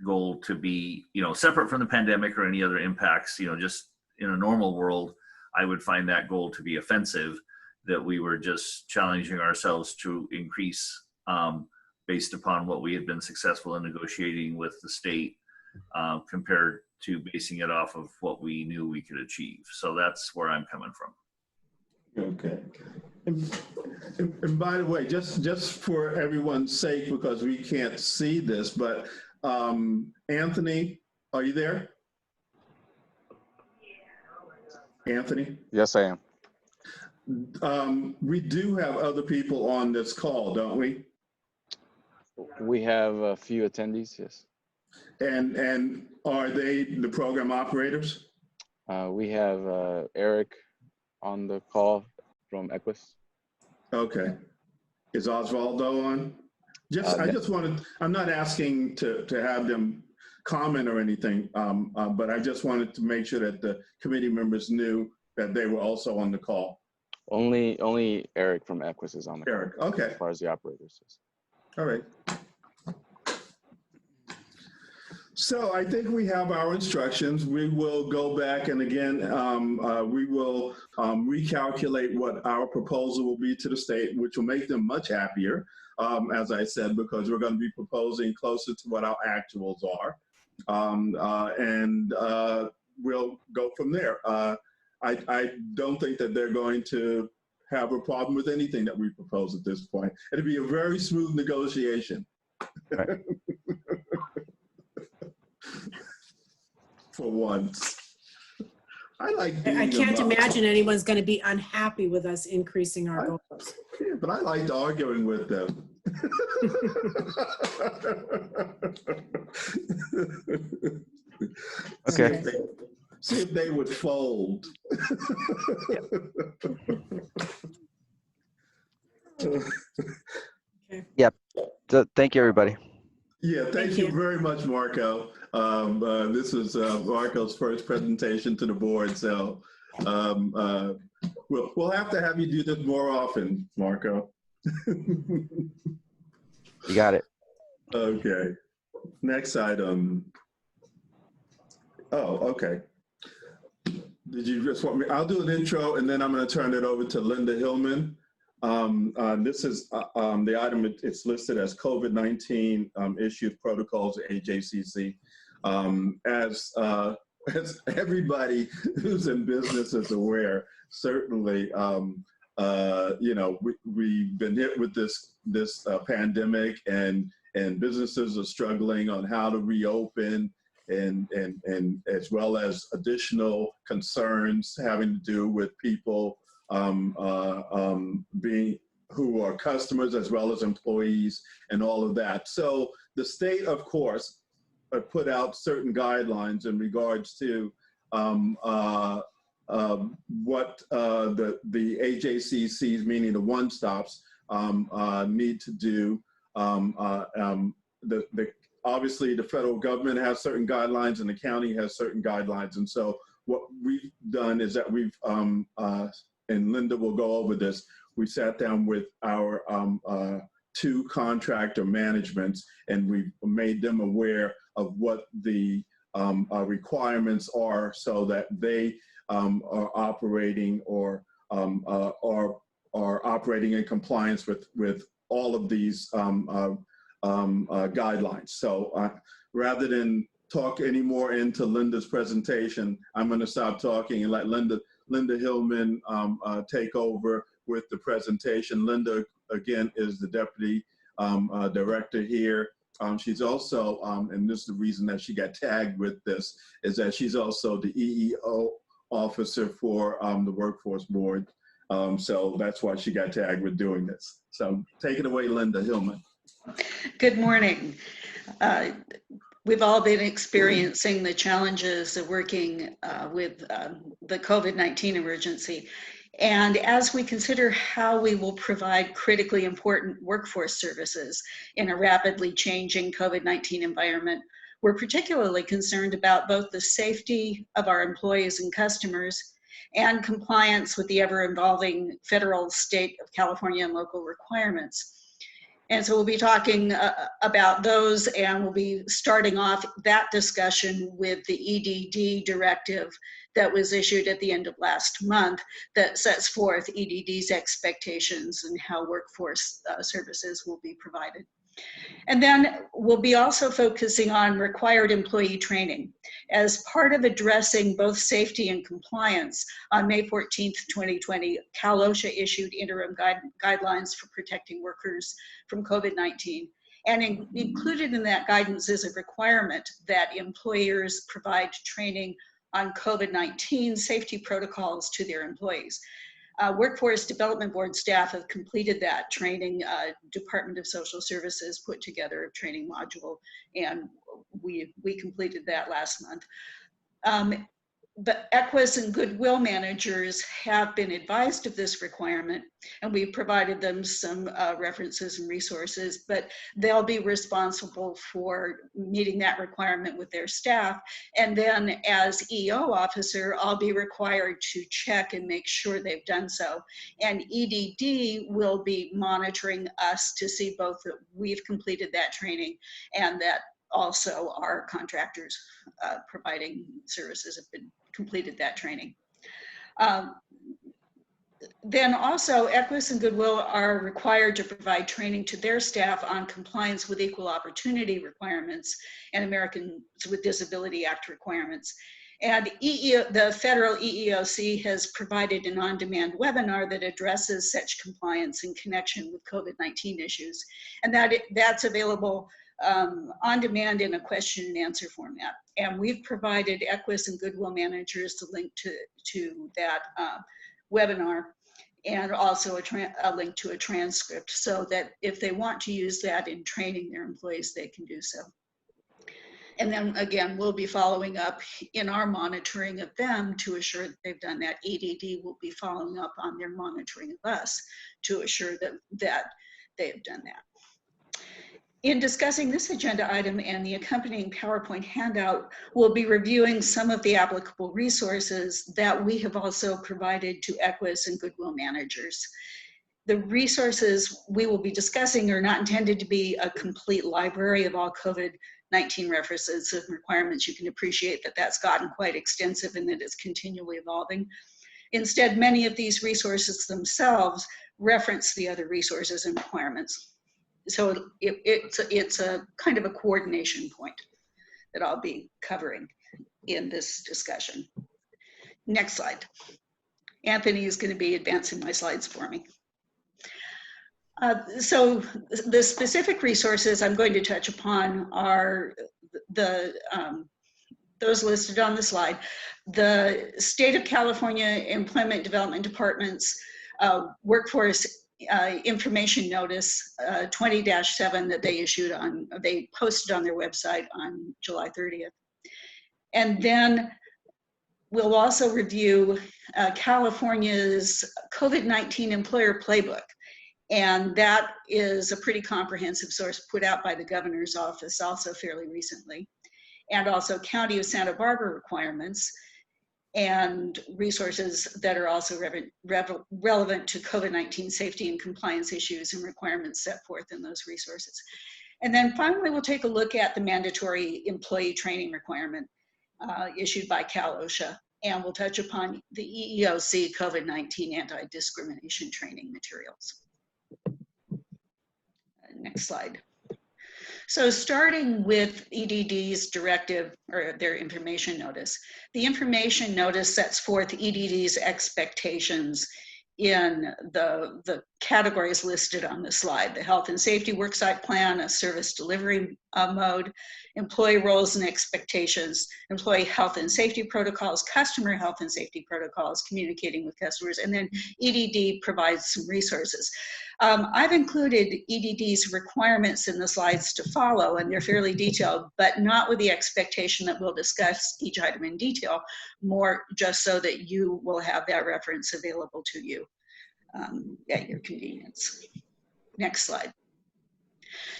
goal to be, separate from the pandemic or any other impacts, just in a normal world, I would find that goal to be offensive, that we were just challenging ourselves to increase based upon what we had been successful in negotiating with the state compared to basing it off of what we knew we could achieve. So that's where I'm coming from. Okay. And by the way, just for everyone's sake, because we can't see this, but Anthony, are you there? Anthony? Yes, I am. We do have other people on this call, don't we? We have a few attendees, yes. And are they the program operators? We have Eric on the call from Equus. Okay. Is Osvaldo on? I just wanted, I'm not asking to have them comment or anything, but I just wanted to make sure that the committee members knew that they were also on the call. Only Eric from Equus is on the call. Eric, okay. As far as the operators. Yes. All right. So I think we have our instructions. We will go back and again, we will recalculate what our proposal will be to the state, which will make them much happier, as I said, because we're going to be proposing closer to what our actuals are. And we'll go from there. I don't think that they're going to have a problem with anything that we propose at this point. It'll be a very smooth negotiation. Right. For once. I can't imagine anyone's going to be unhappy with us increasing our goals. Yeah, but I liked arguing with them. Okay. See if they would fold. So thank you, everybody. Yeah, thank you you. very much, Marco. This is Marco's first presentation to the board, so we'll have to have you do this more often, Marco. You got it. Okay. Next item. Oh, okay. Did you just want me? I'll do an intro and then I'm going to turn it over to Linda Hillman. This is the item, it's listed as COVID-19 issued protocols at AJCC. As everybody who's in business is aware, certainly, you know, we've been hit with this pandemic and businesses are struggling on how to reopen and as well as additional concerns having to do with people being who are customers as well as employees and all of that. So the state, of course, put out certain guidelines in regards to what the AJCCs, meaning the one-stops, need to do. Obviously, the federal government has certain guidelines and the county has certain guidelines. And so what we've done is that we've, and Linda will go over this, we sat down with our two contractor managements and we've made them aware of what the requirements are so that they are operating or are operating in compliance with all of these guidelines. So rather than talk any more into Linda's presentation, I'm going to stop talking and let Linda Hillman take over with the presentation. Linda, again, is the deputy director here. She's also, and this is the reason that she got tagged with this, is that she's also the EEO officer for the Workforce Board. So that's why she got tagged with doing this. So take it away, Linda Hillman. Good morning. We've all been experiencing the challenges of working with the COVID-19 emergency. And as we consider how we will provide critically important workforce services in a rapidly changing COVID-19 environment, we're particularly concerned about both the safety of our employees and customers and compliance with the ever-evolving federal, state of California, and local requirements. And so we'll be talking about those, and we'll be starting off that discussion with the EDD directive that was issued at the end of last month that sets forth EDD's expectations and how workforce services will be provided. And then we'll be also focusing on required employee training. As part of addressing both safety and compliance, on May 14th, 2020, Cal OSHA issued interim guidelines for protecting workers from COVID-19. And included in that guidance is a requirement that employers provide training on COVID-19 safety protocols to their employees. Workforce Development Board staff have completed that training. Department of Social Services put together a training module, and we completed that last month. But Equus and Goodwill managers have been advised of this requirement, and we've provided them some references and resources, but they'll be responsible for meeting that requirement with their staff. And then as EO officer, I'll be required to check and make sure they've done so. And EDD will be monitoring us to see both that we've completed that training and that also our contractors providing services have been completed that training. Then also, Equus and Goodwill are required to provide training to their staff on compliance with equal opportunity requirements and Americans with Disability Act requirements. And the federal EEOC has provided an on-demand webinar that addresses such compliance in connection with COVID-19 issues. And that's available on demand in a question and answer format. And we've provided Equus and Goodwill managers the link to that webinar, and also a link to a transcript, so that if they want to use that in training their employees, they can do so. And then again, we'll be following up in our monitoring of them to assure that they've done that. EDD will be following up on their monitoring of us to assure that they've done that. In discussing this agenda item and the accompanying PowerPoint handout, we'll be reviewing some of the applicable resources that we have also provided to Equus and Goodwill managers. The resources we will be discussing are not intended to be a complete library of all COVID-19 references and requirements. You can appreciate that that's gotten quite extensive and that it's continually evolving. Instead, many of these resources themselves reference the other resources and requirements. So it's a kind of a coordination point that I'll be covering in this discussion. Next slide. Anthony is going to be advancing my slides for me. So the specific resources I'm going to touch upon are those listed on the slide. The State of California Employment Development Department's workforce information notice 20-7 that they posted on their website on July 30th. And then we'll also review California's COVID-19 employer playbook. And that is a pretty comprehensive source put out by the governor's office also fairly recently. And also County of Santa Barbara requirements and resources that are also relevant to COVID-19 safety and compliance issues and requirements set forth in those resources. And then finally, we'll take a look at the mandatory employee training requirement issued by Cal OSHA, and we'll touch upon the EEOC COVID-19 anti-discrimination training materials. Next slide. So starting with EDD's directive, or their information notice. The information notice sets forth EDD's expectations in the categories listed on the slide: the health and safety worksite plan, a service delivery mode, employee roles and expectations, employee health and safety protocols, customer health and safety protocols, communicating with customers, and then EDD provides some resources. I've included EDD's requirements in the slides to follow, and they're fairly detailed, but not with the expectation that we'll discuss each item in detail, more just so that you will have that reference available to you at your convenience. Next slide.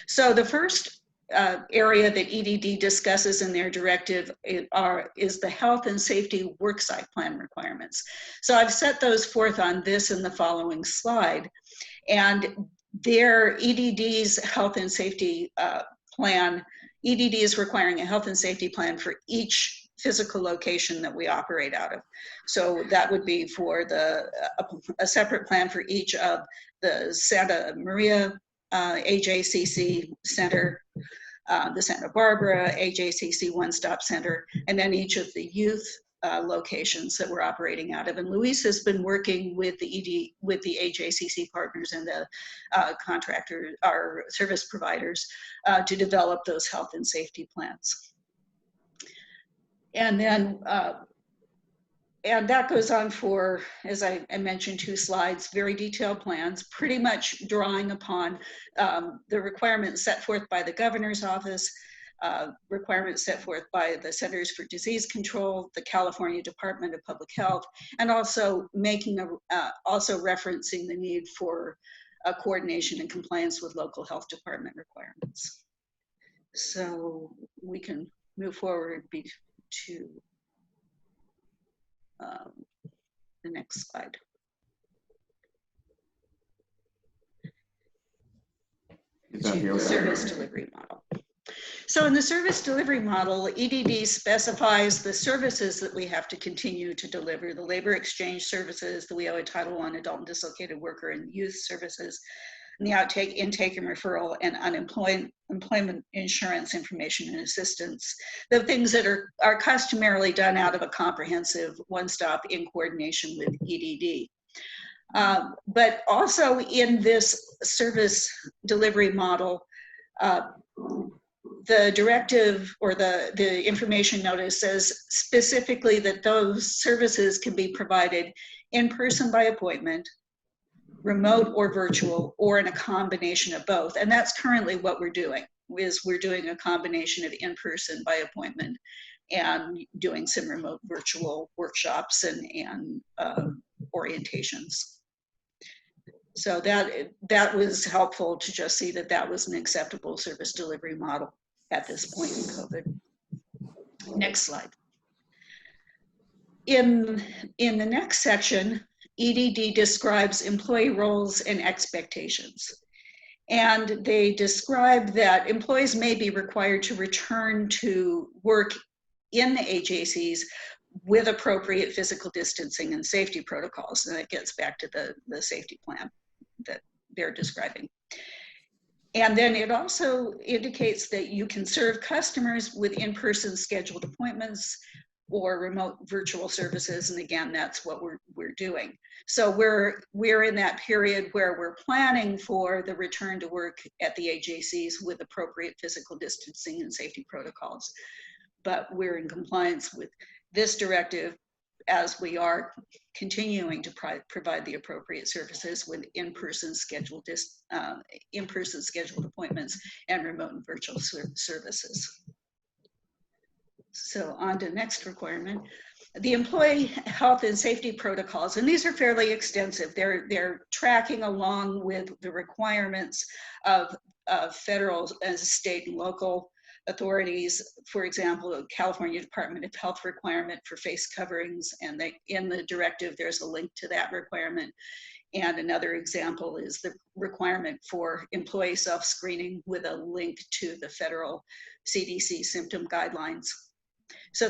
So the first area that EDD discusses in their directive is the health and safety worksite plan requirements. So I've set those forth on this and the following slide. And their EDD's health and safety plan, EDD is requiring a health and safety plan for each physical location that we operate out of. So that would be for a separate plan for each of the Santa Maria AJCC Center, the Santa Barbara AJCC One Stop Center, and then each of the youth locations that we're operating out of. And Luis has been working with the AJCC partners and the contractors, our service providers, to develop those health and safety plans. And then, and that goes on for, as I mentioned, 2 slides, very detailed plans, pretty much drawing upon the requirements set forth by the governor's office, requirements set forth by the Centers for Disease Control, the California Department of Public Health, and also also referencing the need for coordination and compliance with local health department requirements. So we can move forward to the next slide. To the service delivery model. So in the service delivery model, EDD specifies the services that we have to continue to deliver: the labor exchange services, the WIOA Title I adult and dislocated worker and youth services, and the outtake, intake, and referral, and employment insurance information and assistance, the things that are customarily done out of a comprehensive one-stop in coordination with EDD. But also in this service delivery model, the directive or the information notice says specifically that those services can be provided in person by appointment, remote or virtual, or in a combination of both. And that's currently what we're doing, is we're doing a combination of in-person by appointment and doing some remote virtual workshops and orientations. So that was helpful to just see that that was an acceptable service delivery model at this point in COVID. Next slide. In the next section, EDD describes employee roles and expectations. And they describe that employees may be required to return to work in the AJCs with appropriate physical distancing and safety protocols. And it gets back to the safety plan that they're describing. And then it also indicates that you can serve customers with in-person scheduled appointments or remote virtual services. And again, that's what we're doing. So we're in that period where we're planning for the return to work at the AJCs with appropriate physical distancing and safety protocols. But we're in compliance with this directive as we are continuing to provide the appropriate services with in-person scheduled appointments and remote and virtual services. So on to the next requirement, the employee health and safety protocols, and these are fairly extensive. They're tracking along with the requirements of federal, state, and local authorities. For example, the California Department of Health requirement for face coverings, and in the directive there's a link to that requirement. And another example is the requirement for employee self-screening with a link to the federal CDC symptom guidelines. So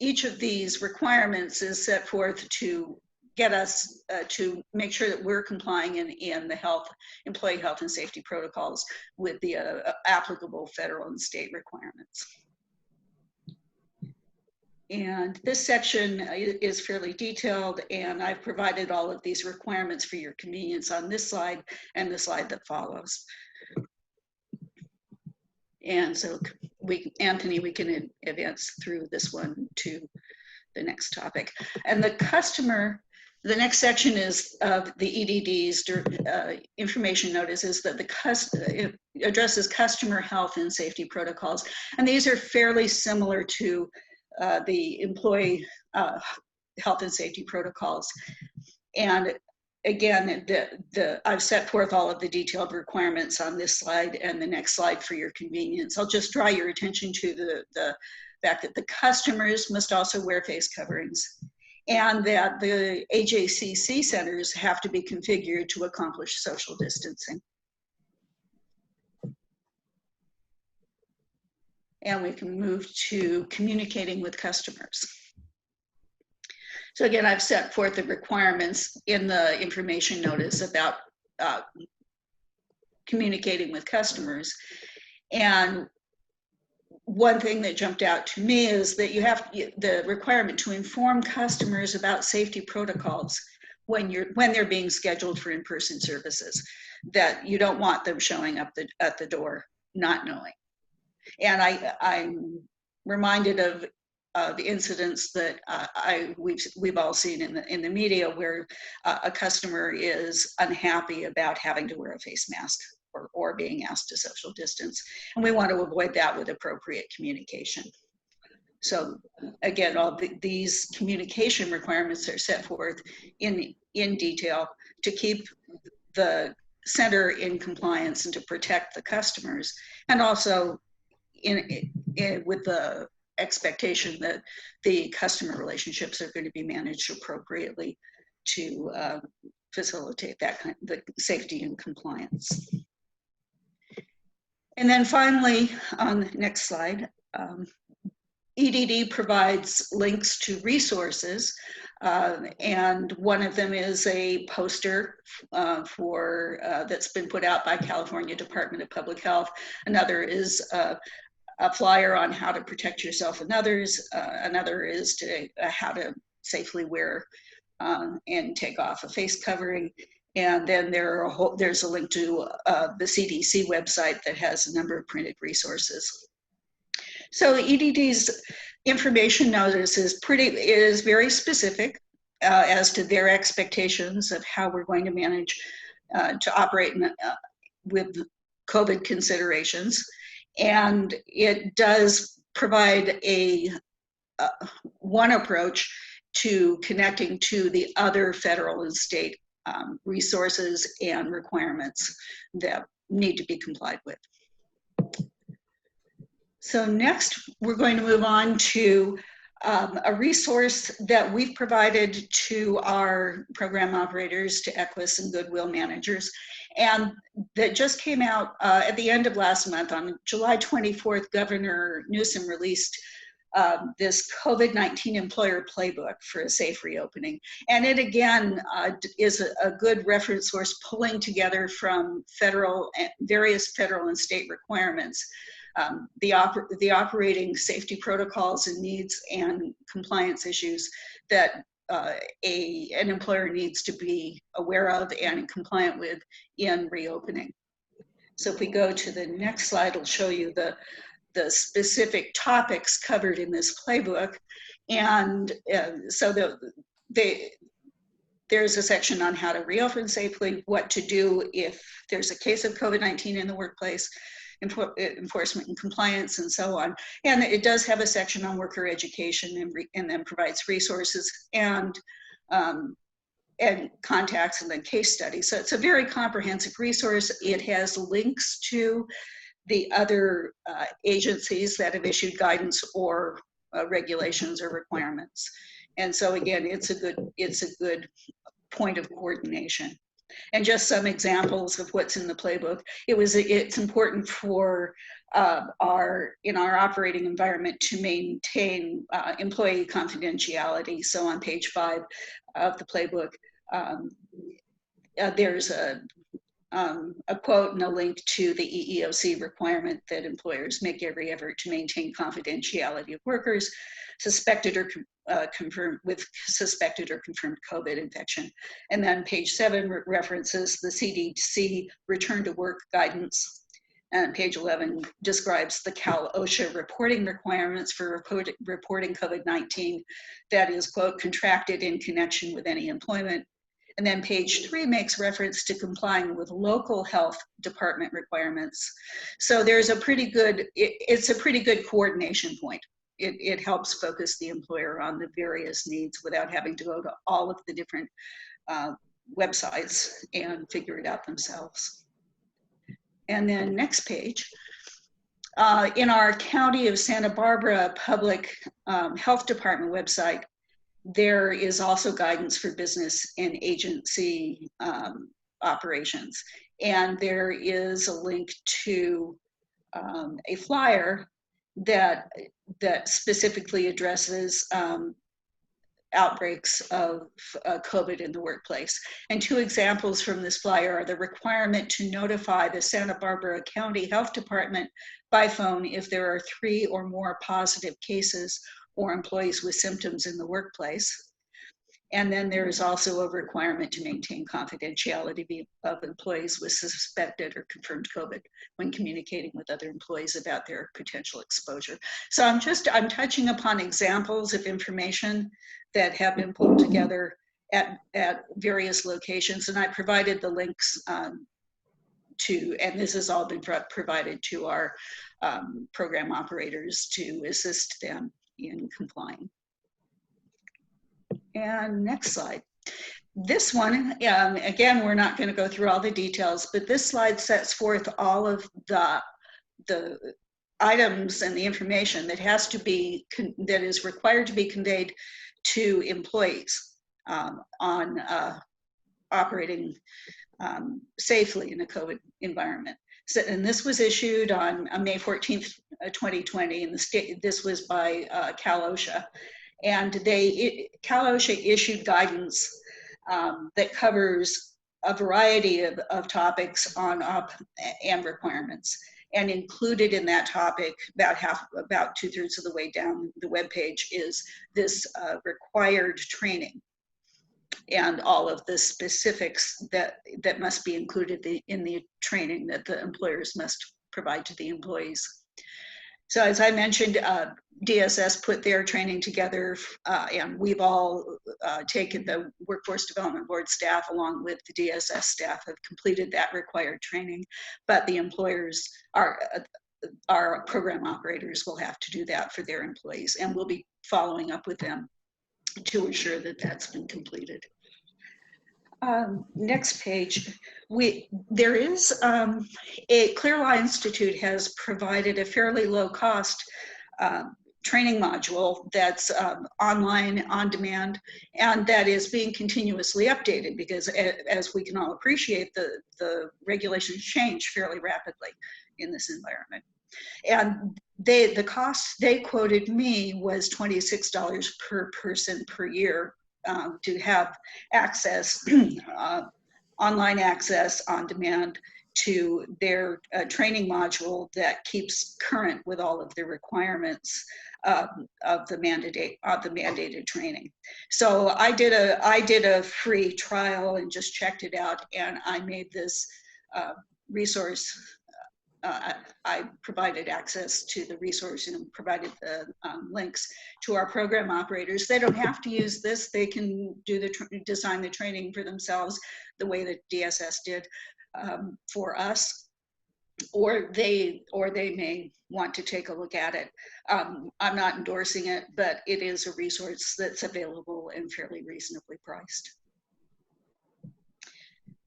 each of these requirements is set forth to get us to make sure that we're complying in the employee health and safety protocols with the applicable federal and state requirements. And this section is fairly detailed, and I've provided all of these requirements for your convenience on this slide and the slide that follows. And so Anthony, we can advance through this one to the next topic. And the next section is of the EDD's information notices that it addresses customer health and safety protocols. And these are fairly similar to the employee health and safety protocols. And again, I've set forth all of the detailed requirements on this slide and the next slide for your convenience. I'll just draw your attention to the fact that the customers must also wear face coverings, and that the AJCC centers have to be configured to accomplish social distancing. And we can move to communicating with customers. So again, I've set forth the requirements in the information notice about communicating with customers. And one thing that jumped out to me is that you have the requirement to inform customers about safety protocols when they're being scheduled for in-person services, that you don't want them showing up at the door not knowing. And I'm reminded of incidents that we've all seen in the media where a customer is unhappy about having to wear a face mask or being asked to social distance, and we want to avoid that with appropriate communication. So again, all these communication requirements are set forth in detail to keep the center in compliance and to protect the customers, and also with the expectation that the customer relationships are going to be managed appropriately to facilitate that kind of the safety and compliance. And then finally, on the next slide, EDD provides links to resources, and one of them is a poster that's been put out by California Department of Public Health. Another is a flyer on how to protect yourself and others. Another is how to safely wear and take off a face covering. And then there's a link to the CDC website that has a number of printed resources. So EDD's information notice is very specific as to their expectations of how we're going to manage to operate with COVID considerations. And it does provide one approach to connecting to the other federal and state resources and requirements that need to be complied with. So next, we're going to move on to a resource that we've provided to our program operators, to EQUIS and Goodwill managers, and that just came out at the end of last month. On July 24th, Governor Newsom released this COVID-19 employer playbook for a safe reopening. And it again is a good reference source, pulling together from various federal and state requirements the operating safety protocols and needs and compliance issues that an employer needs to be aware of and compliant with in reopening. So if we go to the next slide, it'll show you the specific topics covered in this playbook. And so there's a section on how to reopen safely, what to do if there's a case of COVID-19 in the workplace, enforcement and compliance, and so on. And it does have a section on worker education and then provides resources and contacts and then case studies. So it's a very comprehensive resource. It has links to the other agencies that have issued guidance or regulations or requirements. And so again, it's a good point of coordination. And just some examples of what's in the playbook. It's important for in our operating environment to maintain employee confidentiality. So on page 5 of the playbook, there's a quote and a link to the EEOC requirement that employers make every effort to maintain confidentiality of workers suspected or confirmed with suspected or confirmed COVID infection. And then page 7 references the CDC return to work guidance. And page 11 describes the Cal OSHA reporting requirements for reporting COVID-19 that is, quote, contracted in connection with any employment. And then page 3 makes reference to complying with local health department requirements. So there's it's a pretty good coordination point. It helps focus the employer on the various needs without having to go to all of the different websites and figure it out themselves. And then next page. In our County of Santa Barbara Public Health Department website, there is also guidance for business and agency operations. And there is a link to a flyer that specifically addresses outbreaks of COVID in the workplace. And two examples from this flyer are the requirement to notify the Santa Barbara County Health Department by phone if there are 3 or more positive cases or employees with symptoms in the workplace. And then there is also a requirement to maintain confidentiality of employees with suspected or confirmed COVID when communicating with other employees about their potential exposure. So I'm touching upon examples of information that have been pulled together at various locations. And I provided the links and this has all been provided to our program operators to assist them in complying. And next slide. This one, again, we're not going to go through all the details, but this slide sets forth all of the items and the information that has to be, that is required to be conveyed to employees on operating safely in a COVID environment. So, and this was issued on May 14th, 2020, and this was by Cal OSHA. And Cal OSHA issued guidance that covers a variety of topics on and requirements. And included in that topic, about 2/3 of the way down the webpage, is this required training and all of the specifics that must be included in the training that the employers must provide to the employees. So as I mentioned, DSS put their training together, and we've all taken, the Workforce Development Board staff along with the DSS staff have completed that required training, but the employers, our program operators, will have to do that for their employees, and we'll be following up with them to ensure that that's been completed. Next page, there is ClearLaw Institute has provided a fairly low cost training module that's online, on demand, and that is being continuously updated because as we can all appreciate, the regulations change fairly rapidly in this environment. And the cost they quoted me was $26 per person per year to have access, online access on demand to their training module that keeps current with all of the requirements of the mandated training. So I did a free trial and just checked it out, and I made this resource. I provided access to the resource and provided the links to our program operators. They don't have to use this. They can do design the training for themselves the way that DSS did for us, or they may want to take a look at it. I'm not endorsing it, but it is a resource that's available and fairly reasonably priced.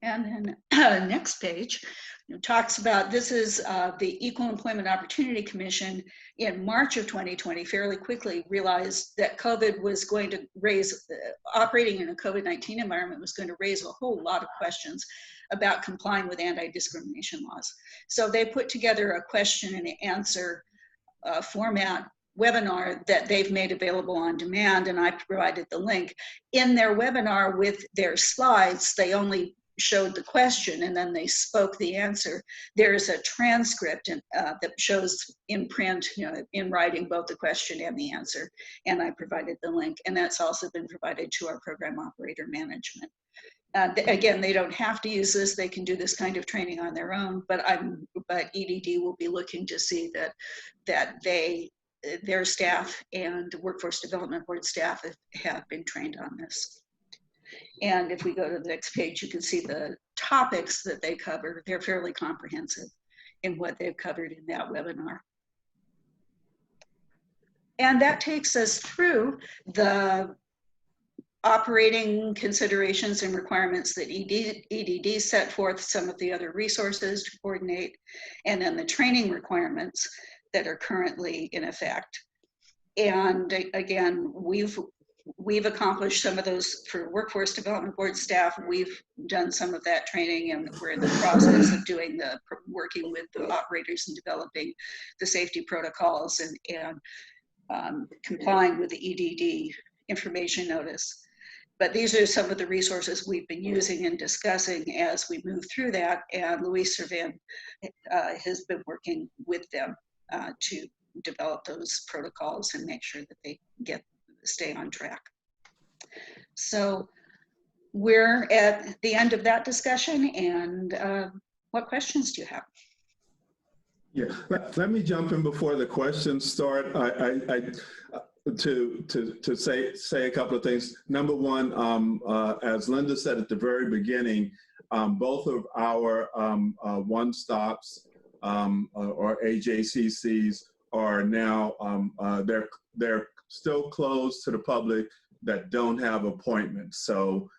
And then next page talks about, this is the Equal Employment Opportunity Commission in March of 2020 fairly quickly realized that COVID was going to raise, operating in a COVID-19 environment was going to raise a whole lot of questions about complying with anti-discrimination laws. So they put together a question and answer format webinar that they've made available on demand, and I provided the link. In their webinar with their slides, they only showed the question and then they spoke the answer. There's a transcript that shows in print, in writing, both the question and the answer, and I provided the link, and that's also been provided to our program operator management. Again, they don't have to use this. They can do this kind of training on their own, but EDD will be looking to see that their staff and Workforce Development Board staff have been trained on this. And if we go to the next page, you can see the topics that they cover. They're fairly comprehensive in what they've covered in that webinar. And that takes us through the operating considerations and requirements that EDD set forth, some of the other resources to coordinate, and then the training requirements that are currently in effect. And again, we've we've accomplished some of those for Workforce Development Board staff. We've done some of that training, and we're in the process of working with the operators and developing the safety protocols and complying with the EDD information notice. But these are some of the resources we've been using and discussing as we move through that. And Luis Servan has been working with them to develop those protocols and make sure that they stay on track. So we're at the end of that discussion, and what questions do you have? Yeah, let me jump in before the questions start. To say a couple of things. Number one, as Linda said at the very beginning, both of our one-stops or AJCCs are now they're still closed to the public that don't have appointments. So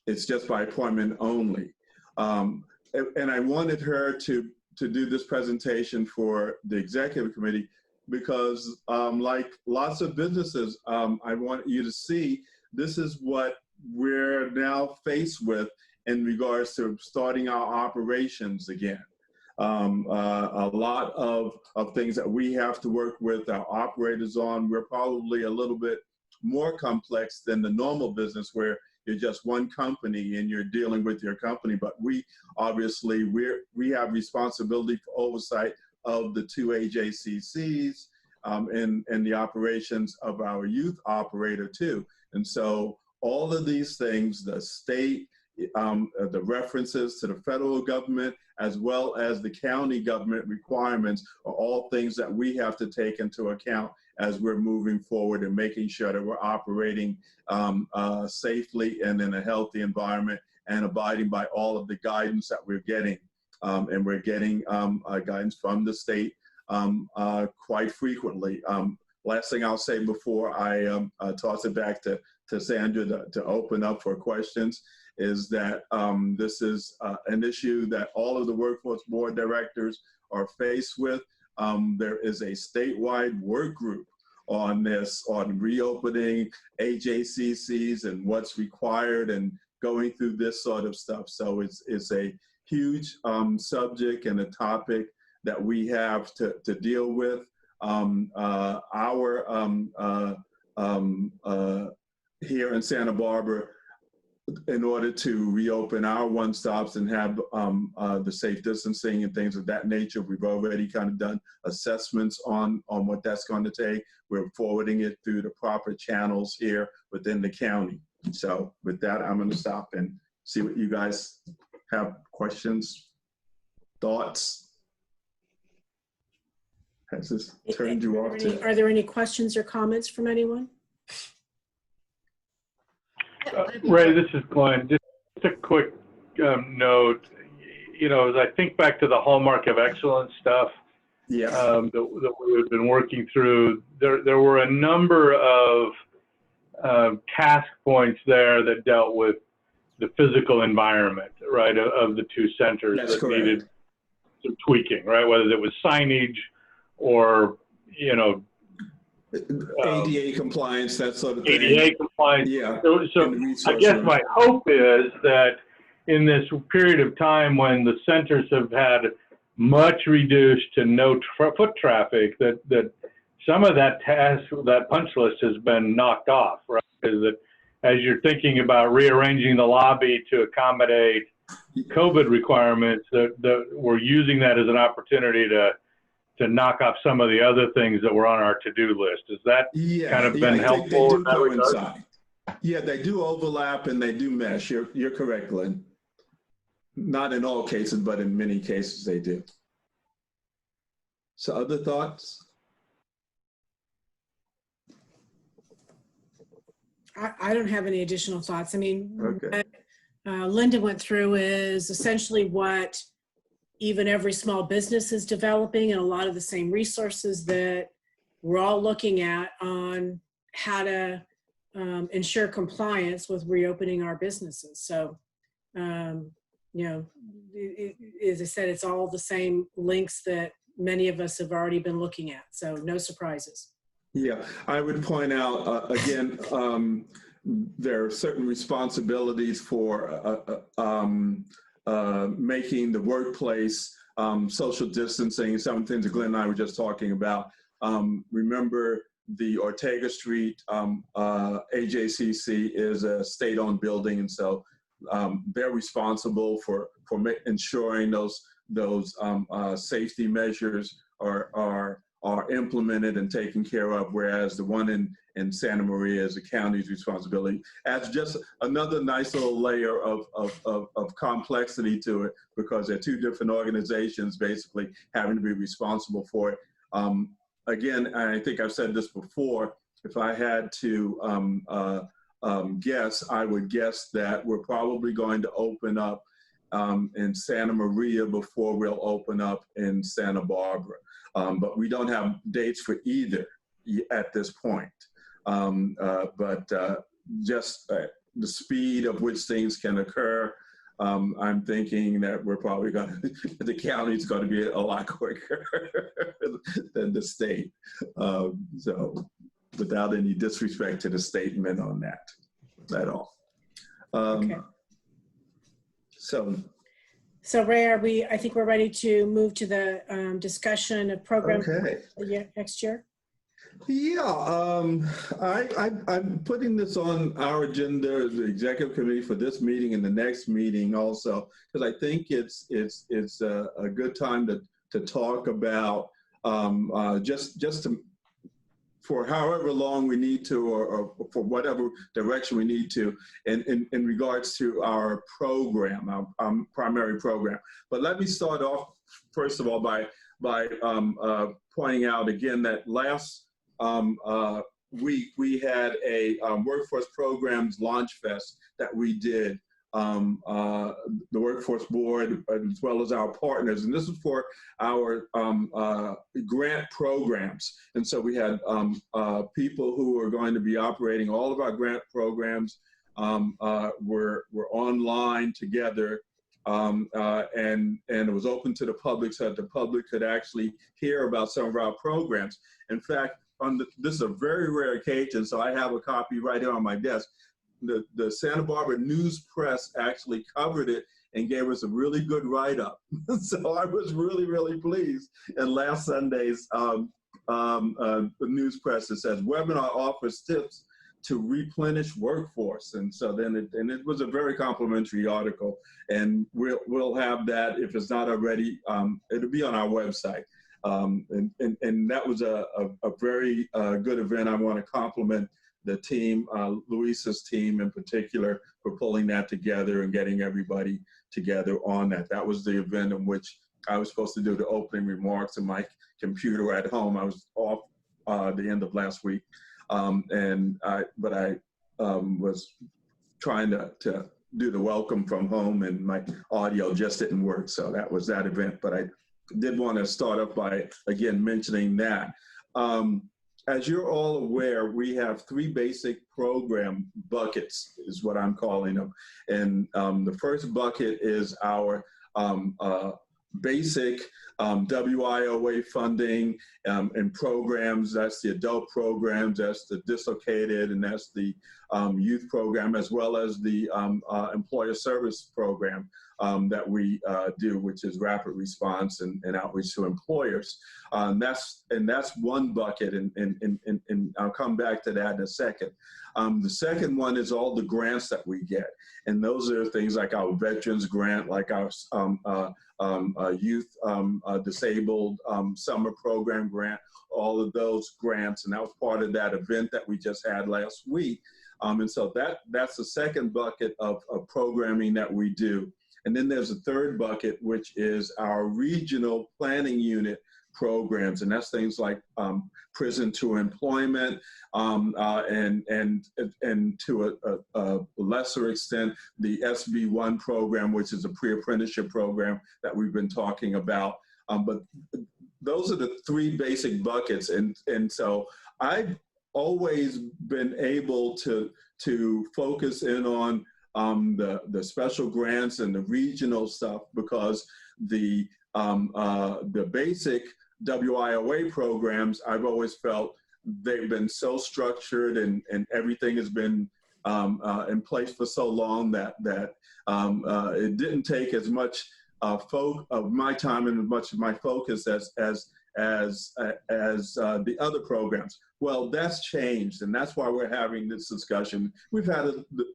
it's just by appointment only. And I wanted her to do this presentation for the executive committee because like lots of businesses, I want you to see this is what we're now faced with in regards to starting our operations again. A lot of things that we have to work with our operators on. We're probably a little bit more complex than the normal business where you're just one company and you're dealing with your company. But we obviously, we have responsibility for oversight of the 2 AJCCs and the operations of our youth operator too. And so all of these things, the state, the references to the federal government, as well as the county government requirements are all things that we have to take into account as we're moving forward and making sure that we're operating safely and in a healthy environment and abiding by all of the guidance that we're getting. And we're getting guidance from the state quite frequently. Last thing I'll say before I toss it back to Sandra to open up for questions is that this is an issue that all of the workforce board directors are faced with. There is a statewide work group on this, on reopening AJCCs and what's required and going through this sort of stuff. So it's a huge subject and a topic that we have to deal with. Here in Santa Barbara, in order to reopen our one-stops and have the safe distancing and things of that nature, we've already kind of done assessments on what that's going to take. We're forwarding it through the proper channels here within the county. So with that, I'm going to stop and see what you guys have questions, thoughts. Has this turned you off to? Are there any questions or comments from anyone? Ray, this is Glenn. Just a quick note. You know, as I think back to the Hallmark of Excellence stuff that we've been working through, there were a number of task points there that dealt with the physical environment, right, of the 2 centers. That's that correct. Needed some tweaking, right, whether it was signage or, you know, ADA compliance, that sort of thing. ADA compliance. Yeah. So I guess my hope is that in this period of time when the centers have had much reduced to no foot traffic, that some of that punch list has been knocked off, right? Is that as you're thinking about rearranging the lobby to accommodate COVID requirements, that we're using that as an opportunity to knock off some of the other things that were on our to-do list. Has that kind of been helpful? They do coincide. Yeah, they do overlap and they do mesh. You're correct, Glenn. Not in all cases, but in many cases they do. So other thoughts? I don't have any additional thoughts. I mean, Okay. what Linda went through is essentially what even every small business is developing, and a lot of the same resources that we're all looking at on how to ensure compliance with reopening our businesses. So, you know, as I said, it's all the same links that many of us have already been looking at. So no surprises. Yeah, I would point out again, there are certain responsibilities for making the workplace social distancing. Some things that Glenn and I were just talking about. Remember, the Ortega Street AJCC is a state-owned building, and so they're responsible for ensuring those safety measures are implemented and taken care of, whereas the one in Santa Maria is the county's responsibility. Adds just another nice little layer of complexity to it, because they're two different organizations basically having to be responsible for it. Again, I think I've said this before, if I had to guess, I would guess that we're probably going to open up in Santa Maria before we'll open up in Santa Barbara. But we don't have dates for either at this point. Just the speed of which things can occur, I'm thinking that we're probably the county's going to be a lot quicker than the state. So without any disrespect to the statement on that at all. Okay. So Ray, I think we're ready to move to the discussion of program next year. Yeah, I'm putting this on our agenda, the executive committee, for this meeting and the next meeting also, because I think it's a good time to talk about for however long we need to, or for whatever direction we need to, in regards to our program, our primary program. But let me start off, first of all, by pointing out again that last week we had a Workforce Programs Launch Fest that we did, the Workforce Board, as well as our partners. And this is for our grant programs. And so we had people who are going to be operating all of our grant programs were online together. And it was open to the public, so that the public could actually hear about some of our programs. In fact, this is a very rare occasion, so I have a copy right here on my desk. The Santa Barbara News Press actually covered it and gave us a really good write-up. So I was really, really pleased. And last Sunday's the News Press, it says, webinar offers tips to replenish workforce. And so then it was a very complimentary article. And we'll have that, if it's not already, it'll be on our website. And that was a very good event. I want to compliment the team, Luisa's team in particular, for pulling that together and getting everybody together on that. That was the event in which I was supposed to do the opening remarks in my computer at home. I was off the end of last week, but I was trying to do the welcome from home, and my audio just didn't work. So that was that event. But I did want to start off by, again, mentioning that. As you're all aware, we have three basic program buckets, is what I'm calling them. And the first bucket is our basic WIOA funding and programs. That's the adult programs, that's the dislocated, and that's the youth program, as well as the employer service program that we do, which is rapid response and outreach to employers. That's one bucket, and I'll come back to that in a second. The second one is all the grants that we get, and those are things like our veterans grant, like our youth disabled summer program grant, all of those grants, and that was part of that event that we just had last week. And so that's the second bucket of programming that we do. And then there's a third bucket, which is our regional planning unit programs, and that's things like prison to employment, and to a lesser extent, the SB1 program, which is a pre-apprenticeship program that we've been talking about. But those are the three basic buckets, and so I've always been able to focus in on the special grants and the regional stuff, because the basic WIOA programs, I've always felt they've been so structured and everything has been in place for so long that it didn't take as much of my time and as much of my focus as the other programs. Well, that's changed, and that's why we're having this discussion. We've had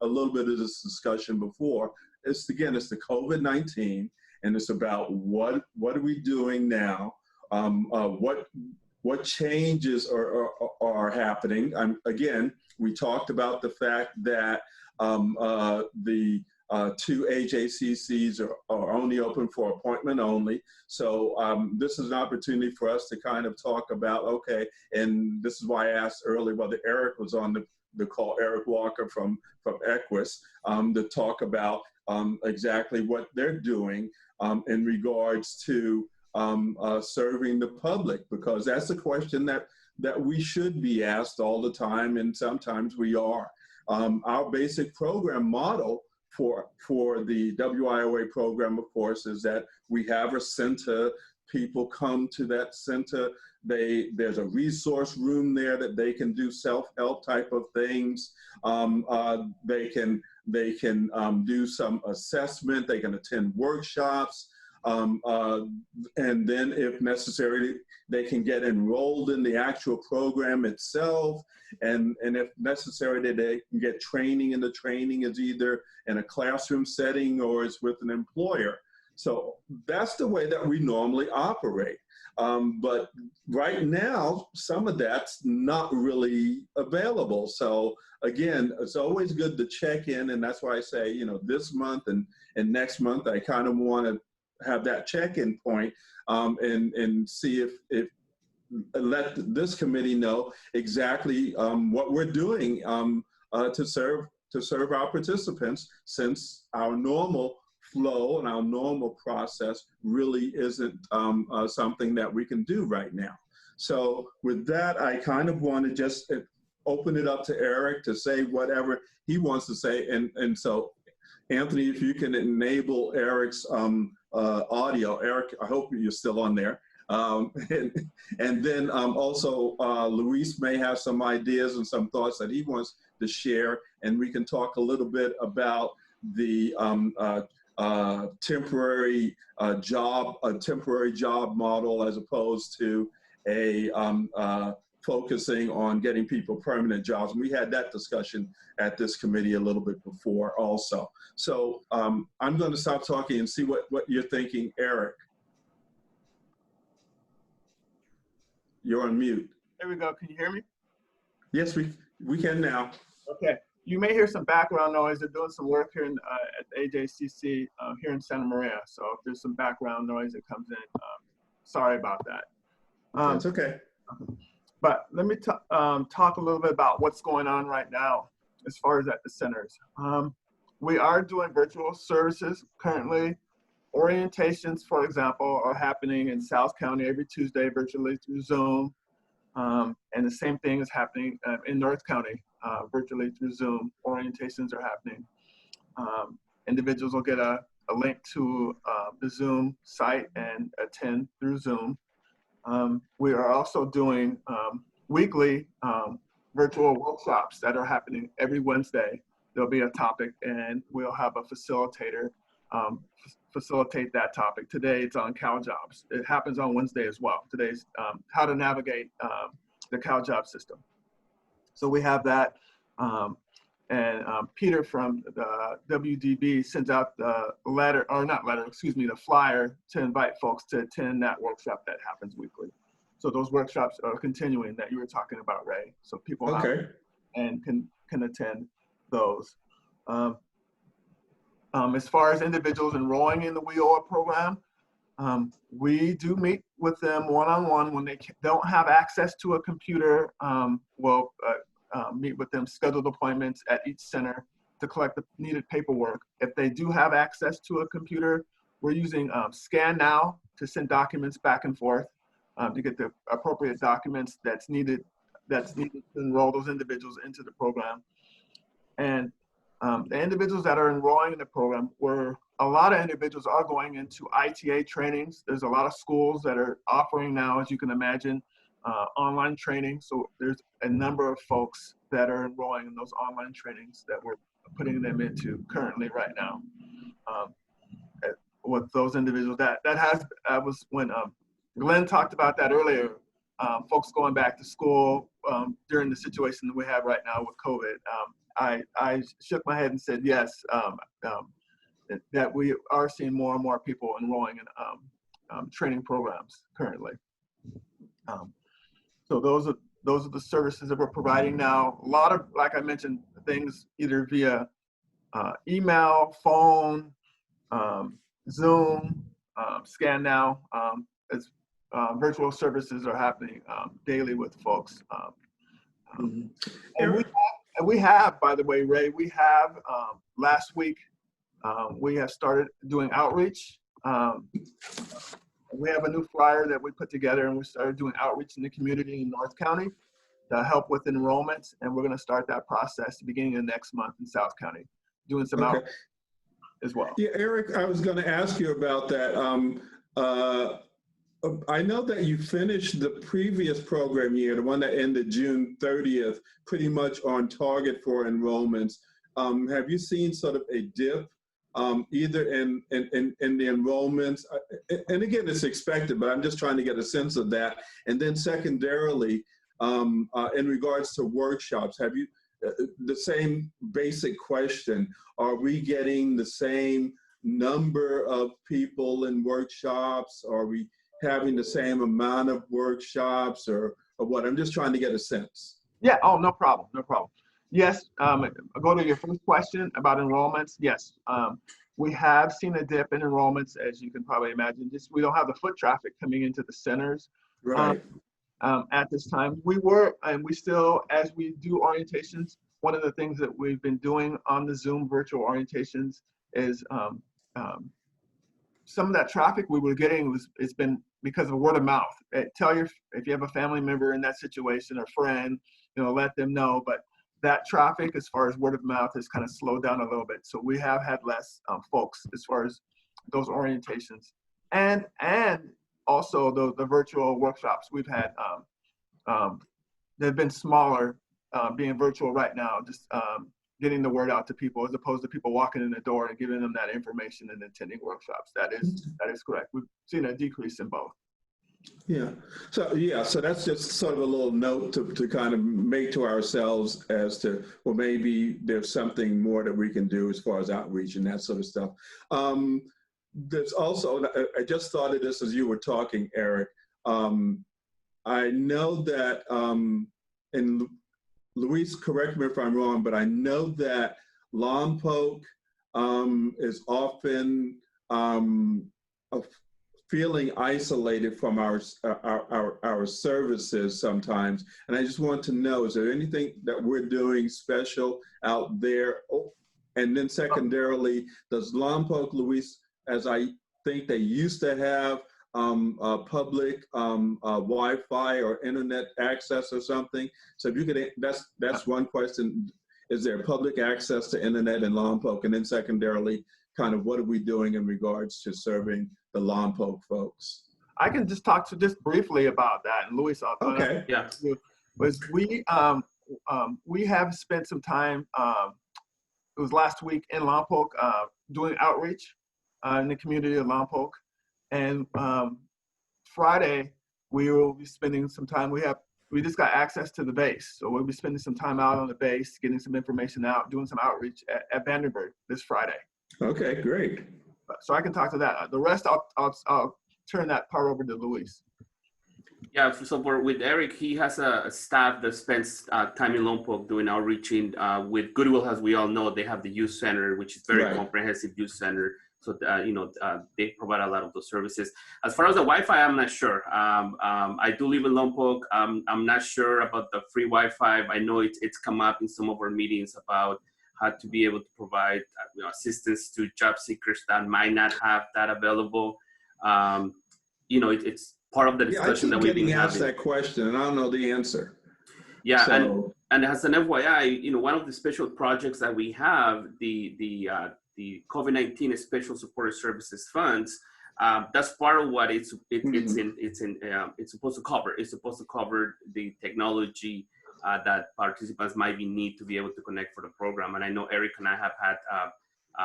a little bit of this discussion before. It's the COVID-19, and it's about what are we doing now? What changes are happening? Again, we talked about the fact that the 2 AJCCs are only open for appointment only. So this is an opportunity for us to kind of talk about, okay, and this is why I asked earlier whether Eric was on the call, Eric Walker from Equus, to talk about exactly what they're doing in regards to serving the public, because that's a question that we should be asked all the time, and sometimes we are. Our basic program model for the WIOA program, of course, is that we have a center. People come to that center. There's a resource room there that they can do self-help type of things. They can do some assessment. They can attend workshops. And then if necessary, they can get enrolled in the actual program itself. And if necessary, they can get training, and the training is either in a classroom setting or it's with an employer. So that's the way that we normally operate. But right now, some of that's not really available. So again, it's always good to check in. And that's why I say, you know, this month and next month, I kind of want to have that check-in point and see if let this committee know exactly what we're doing to serve our participants, since our normal flow and our normal process really isn't something that we can do right now. So with that, I kind of want to just open it up to Eric to say whatever he wants to say. And so, Anthony, if you can enable Eric's audio. Eric, I hope you're still on there. And then also Luis may have some ideas and some thoughts that he wants to share, and we can talk a little bit about the temporary job model as opposed to a focusing on getting people permanent jobs. And we had that discussion at this committee a little bit before also. So I'm going to stop talking and see what you're thinking, Eric. You're on mute. There we go. Can you hear me? Yes, we can now. Okay. You may hear some background noise. They're doing some work here at AJCC here in Santa Maria. So if there's some background noise that comes in, sorry about that. That's okay. But let me talk a little bit about what's going on right now as far as at the centers. We are doing virtual services currently. Orientations, for example, are happening in South County every Tuesday virtually through Zoom. And the same thing is happening in North County virtually through Zoom. Orientations are happening. Individuals will get a link to the Zoom site and attend through Zoom. We are also doing weekly virtual workshops that are happening every Wednesday. There'll be a topic and we'll have a facilitator facilitate that topic. Today it's on CalJobs. It happens on Wednesday as well. Today's how to navigate the CalJobs system. So we have that. And Peter from the WDB sends out the the flyer to invite folks to attend that workshop that happens weekly. So those workshops are continuing that you were talking about, Ray. So people okay. and can attend those. As far as individuals enrolling in the WIOA program, we do meet with them one-on-one when they don't have access to a computer. We'll meet with them, scheduled appointments at each center to collect the needed paperwork. If they do have access to a computer, we're using ScanNow to send documents back and forth to get the appropriate documents that's needed to enroll those individuals into the program. And the individuals that are enrolling in the program, a lot of individuals are going into ITA trainings. There's a lot of schools that are offering now, as you can imagine, online training. So there's a number of folks that are enrolling in those online trainings that we're putting them into currently right now. With those individuals, that was when Glenn talked about that earlier. Folks going back to school during the situation that we have right now with COVID. I shook my head and said yes. That we are seeing more and more people enrolling in training programs currently. So those are the services that we're providing now. A lot of, like I mentioned, things either via email, phone, Zoom, Scan Now, as virtual services are happening daily with folks. And we have, by the way, Ray, we have last week, we have started doing outreach. We have a new flyer that we put together, and we started doing outreach in the community in North County to help with enrollments. And we're going to start that process beginning of next month in South County, doing some outreach as well. Yeah, Eric, I was going to ask you about that. I know that you finished the previous program year, the one that ended June 30th, pretty much on target for enrollments. Have you seen sort of a dip either in the enrollments? And again, it's expected, but I'm just trying to get a sense of that. And then secondarily, in regards to workshops, have you, the same basic question, are we getting the same number of people in workshops? Are we having the same amount of workshops or what? I'm just trying to get a sense. Yeah, oh, no problem, no problem. Yes, I'll go to your first question about enrollments. Yes, we have seen a dip in enrollments, as you can probably imagine. Just we don't have the foot traffic coming into the centers. Right. At this time. We were, and we still, as we do orientations, one of the things that we've been doing on the Zoom virtual orientations is some of that traffic we were getting it's been because of word of mouth. Tell your, if you have a family member in that situation or friend, let them know. But that traffic, as far as word of mouth, has kind of slowed down a little bit. So we have had less folks as far as those orientations, and also the virtual workshops we've had. They've been smaller, being virtual right now, just getting the word out to people as opposed to people walking in the door and giving them that information and attending workshops. That is correct. We've seen a decrease in both. Yeah. So that's just sort of a little note to kind of make to ourselves as to, well, maybe there's something more that we can do as far as outreach and that sort of stuff. There's also, I just thought of this as you were talking, Eric. I know that, and Luis, correct me if I'm wrong, but I know that Lompoc is often feeling isolated from our services sometimes. And I just want to know, is there anything that we're doing special out there? Oh, and then secondarily, does Lompoc, Luis, as I think they used to have, public Wi-Fi or internet access or something? So if you could, that's one question. Is there public access to internet in Lompoc? And then secondarily, kind of what are we doing in regards to serving the Lompoc folks? I can just talk to just briefly about that, and Luis, okay. Yeah. Was we have spent some time. It was last week in Lompoc doing outreach in the community of Lompoc, and Friday we will be spending some time. We just got access to the base, so we'll be spending some time out on the base, getting some information out, doing some outreach at Vandenberg this Friday. Okay, great. So I can talk to that. The rest, I'll turn that part over to Luis. Yeah, so with Eric, he has a staff that spends time in Lompoc doing outreaching. With Goodwill, as we all know, they have the youth center, which is very comprehensive youth center. So they provide a lot of those services. As far as the Wi-Fi, I'm not sure. I do live in Lompoc. I'm not sure about the free Wi-Fi. I know it's come up in some of our meetings about how to be able to provide assistance to job seekers that might not have that available. It's part of the discussion that we've been having. Asked that question, and I don't know the answer. Yeah, so, and as an FYI, one of the special projects that we have, the COVID-19 Special Supported Services Funds, That's part of what it's supposed to cover. It's supposed to cover the technology that participants might need to be able to connect for the program. And I know Eric and I have had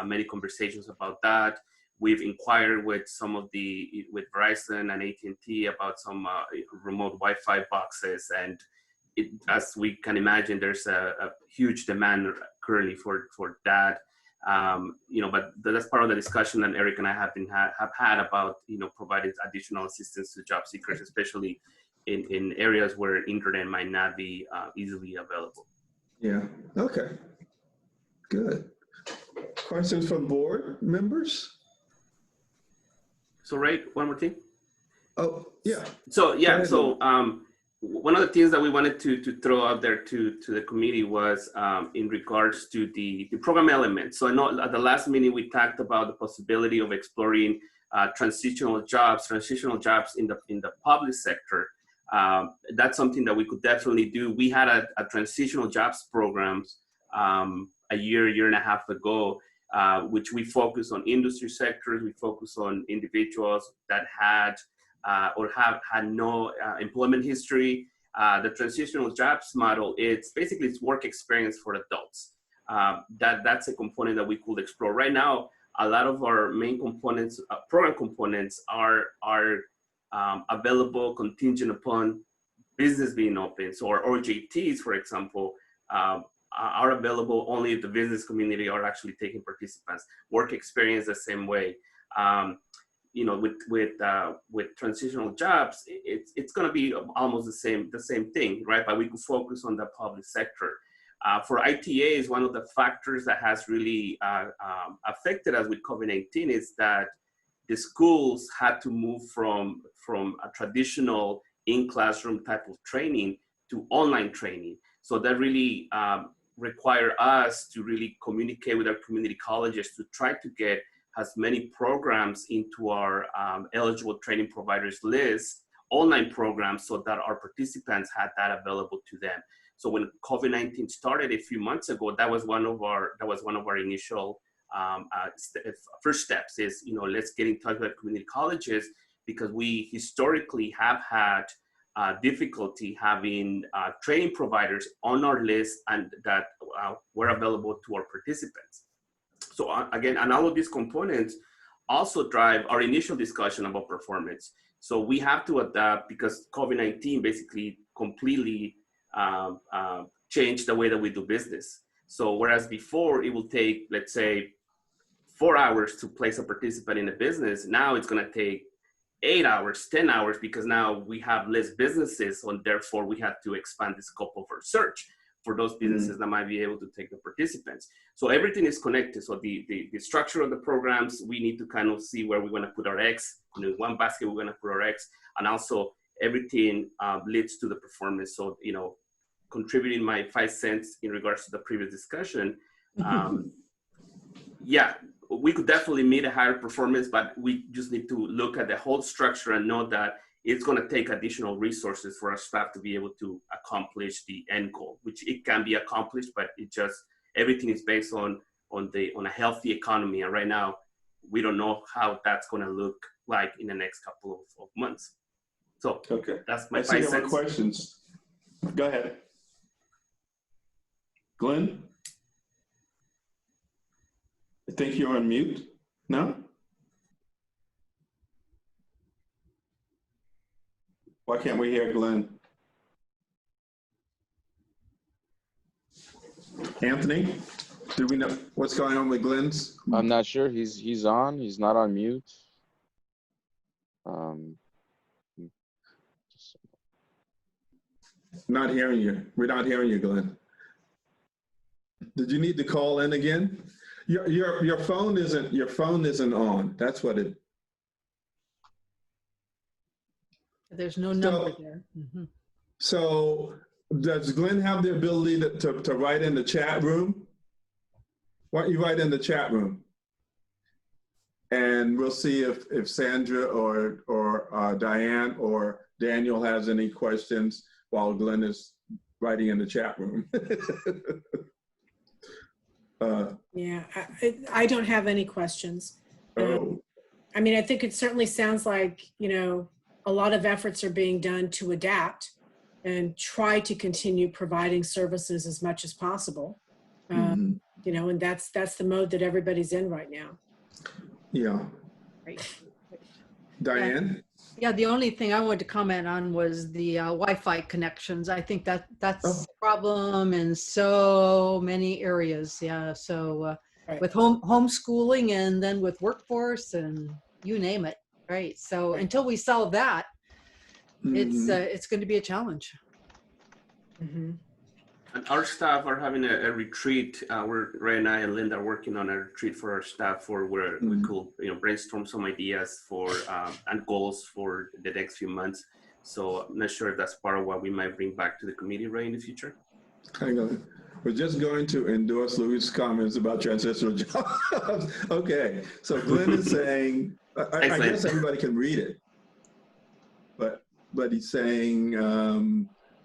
many conversations about that. We've inquired with with Verizon and AT&T about some remote Wi-Fi boxes, and as we can imagine, there's a huge demand currently for that. But that's part of the discussion that Eric and I have had about, providing additional assistance to job seekers, especially in areas where internet might not be easily available. Yeah. Okay. Good. Questions from board members? So, Ray, one more thing. Oh, yeah. So, one of the things that we wanted to throw out there to the committee was in regards to the program elements. So I know at the last meeting we talked about the possibility of exploring transitional jobs in the public sector. That's something that we could definitely do. We had a transitional jobs program a year and a half ago, which we focus on industry sectors. We focus on individuals that had or have had no employment history. The transitional jobs model, it's work experience for adults. That's a component that we could explore. Right now, a lot of our main components, program components, are available contingent upon business being open. So our OJTs, for example, are available only if the business community are actually taking participants. Work experience the same way. With transitional jobs, it's going to be almost the same thing, right? But we can focus on the public sector. For ITAs, one of the factors that has really affected us with COVID-19 is that the schools had to move from a traditional in-classroom type of training to online training. So that really required us to really communicate with our community colleges to try to get as many programs into our eligible training providers list, online programs, so that our participants had that available to them. So when COVID-19 started a few months ago, that was one of our initial first steps. Is let's get in touch with community colleges, because we historically have had difficulty having training providers on our list and that were available to our participants. So again, and all of these components also drive our initial discussion about performance. So we have to adapt, because COVID-19 basically completely changed the way that we do business. So whereas before it will take, let's say, 4 hours to place a participant in a business, now it's going to take 8 hours, 10 hours, because now we have less businesses, and therefore we have to expand the scope of our search for those businesses that might be able to take the participants. So everything is connected. So the structure of the programs, we need to kind of see where we're going to put our eggs. In one basket, we're going to put our eggs, and also everything leads to the performance. So, contributing my 5 cents in regards to the previous discussion, yeah, we could definitely meet a higher performance, but we just need to look at the whole structure and know that it's going to take additional resources for our staff to be able to accomplish the end goal, which it can be accomplished, but everything is based on a healthy economy. And right now, we don't know how that's going to look like in the next couple of months. So okay, that's my 5 cents. There were questions. Go ahead. Glenn? I think you're on mute. No? Why can't we hear Glenn? Anthony, do we know what's going on with Glenn's? I'm not sure. He's on. He's not on mute. Not hearing you. We're not hearing you, Glenn. Did you need to call in again? Your phone isn't on. That's what it. There's no number there. So does Glenn have the ability to write in the chat room? Why don't you write in the chat room? And we'll see if Sandra or Diane or Daniel has any questions while Glenn is writing in the chat room. Yeah, I don't have any questions. Oh, I mean, I think it certainly sounds like, a lot of efforts are being done to adapt and try to continue providing services as much as possible. Mhm. And that's the mode that everybody's in right now. Yeah. Right. Diane? Yeah, the only thing I wanted to comment on was the Wi-Fi connections. I think that's a problem in so many areas. Yeah, so Right. with homeschooling and then with workforce and you name it, right? So Right. until we solve that, Mhm. it's going to be a challenge. Mhm. And our staff are having a retreat. Ray and I and Linda are working on a retreat for our staff for where we could, brainstorm some ideas for and goals for the next few months. So I'm not sure if that's part of what we might bring back to the committee, Ray, in the future. Hang on. We're just going to endorse Louis' comments about transitional jobs. Okay, so Glenn is saying, I guess everybody can read it, but he's saying,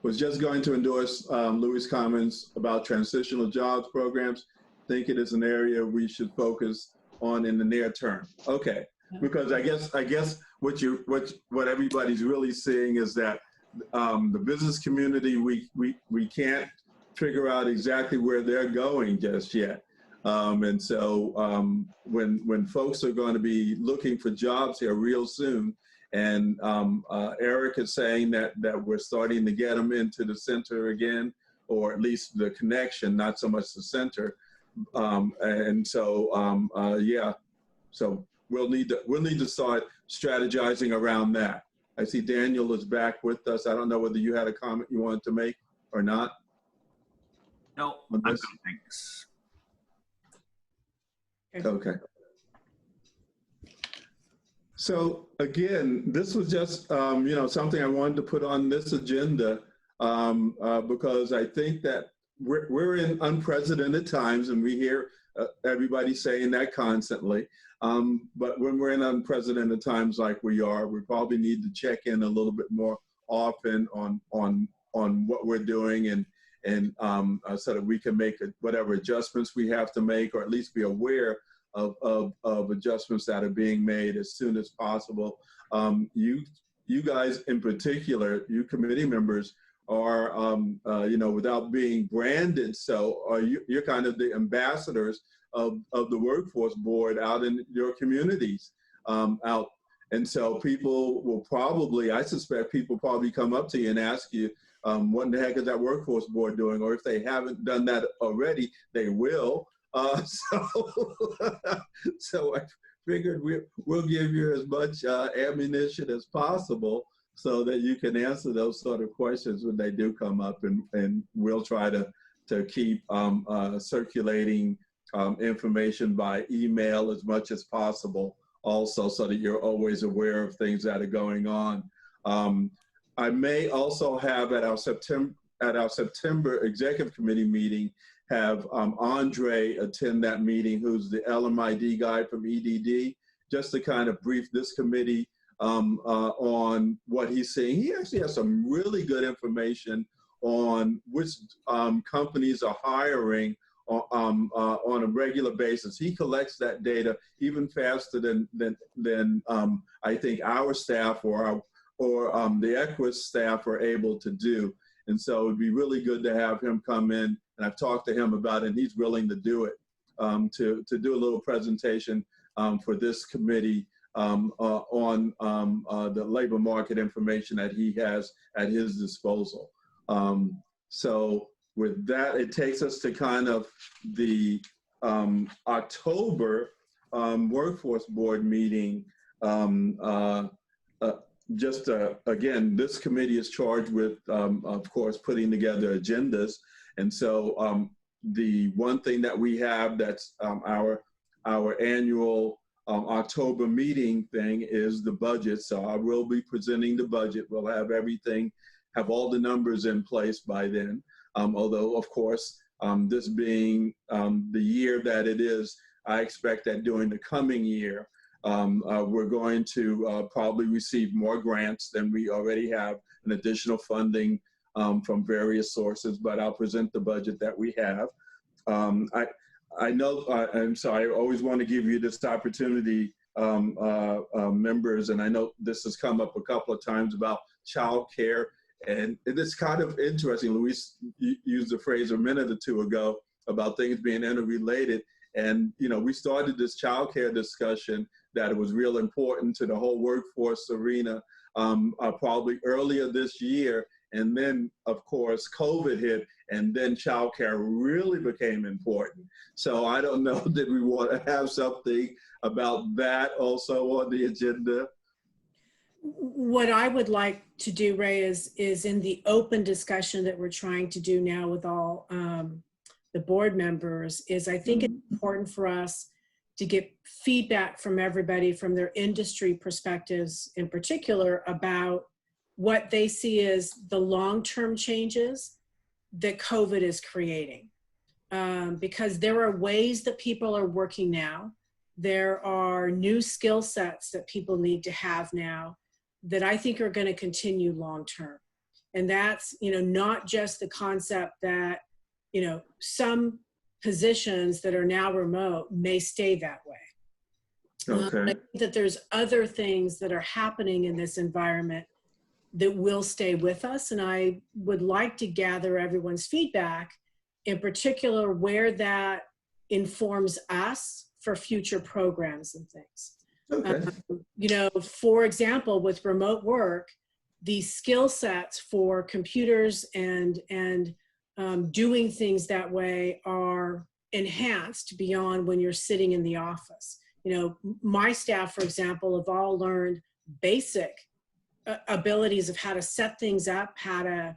was just going to endorse Louis' comments about transitional jobs programs. Think it is an area we should focus on in the near term. Okay, because I guess what everybody's really seeing is that the business community, we can't figure out exactly where they're going just yet. And so when folks are going to be looking for jobs here real soon, and Eric is saying that we're starting to get them into the center again, or at least the connection, not so much the center. And so yeah, so we'll need to start strategizing around that. I see Daniel is back with us. I don't know whether you had a comment you wanted to make or not. No, I'm good, thanks. Okay. So again, this was just something I wanted to put on this agenda because I think that we're in unprecedented times, and we hear everybody saying that constantly. But when we're in unprecedented times like we are, we probably need to check in a little bit more often on what we're doing, and so that we can make whatever adjustments we have to make, or at least be aware of adjustments that are being made as soon as possible. You guys in particular, you committee members, are without being branded, so you're kind of the ambassadors of the workforce board out in your communities out. And so people will probably, I suspect people probably come up to you and ask you, what in the heck is that workforce board doing? Or if they haven't done that already, they will. So I figured we'll give you as much ammunition as possible so that you can answer those sort of questions when they do come up, and we'll try to keep circulating information by email as much as possible also, so that you're always aware of things that are going on. I may also have at our September executive committee meeting, have Andre attend that meeting, who's the LMID guy from EDD, just to kind of brief this committee on what he's seeing. He actually has some really good information on which companies are hiring on a regular basis. He collects that data even faster than I think our staff or the Equus staff are able to do. And so it'd be really good to have him come in, and I've talked to him about it, and he's willing to do it, to do a little presentation for this committee on the labor market information that he has at his disposal. So with that, it takes us to kind of the October workforce board meeting. Again, this committee is charged with, of course, putting together agendas. And so the one thing that we have that's our annual October meeting thing is the budget. So I will be presenting the budget. We'll have everything, have all the numbers in place by then. Although, of course, this being the year that it is, I expect that during the coming year, we're going to probably receive more grants than we already have, and additional funding from various sources, but I'll present the budget that we have. I know, and so I always want to give you this opportunity, members, and I know this has come up a couple of times about childcare, and it's kind of interesting. Luis used the phrase a minute or two ago about things being interrelated, and we started this childcare discussion that it was real important to the whole workforce arena probably earlier this year. And then, of course, COVID hit, and then childcare really became important. So I don't know, did we want to have something about that also on the agenda? What I would like to do, Ray, is in the open discussion that we're trying to do now with all the board members, is I think it's important for us to get feedback from everybody from their industry perspectives in particular about what they see as the long-term changes that COVID is creating. Because there are ways that people are working now. There are new skill sets that people need to have now that I think are going to continue long-term. And that's, not just the concept that, some positions that are now remote may stay that way. Okay. I think that there's other things that are happening in this environment that will stay with us. And I would like to gather everyone's feedback, in particular where that informs us for future programs and things. Okay. For example, with remote work, the skill sets for computers and doing things that way are enhanced beyond when you're sitting in the office. My staff, for example, have all learned basic abilities of how to set things up, how to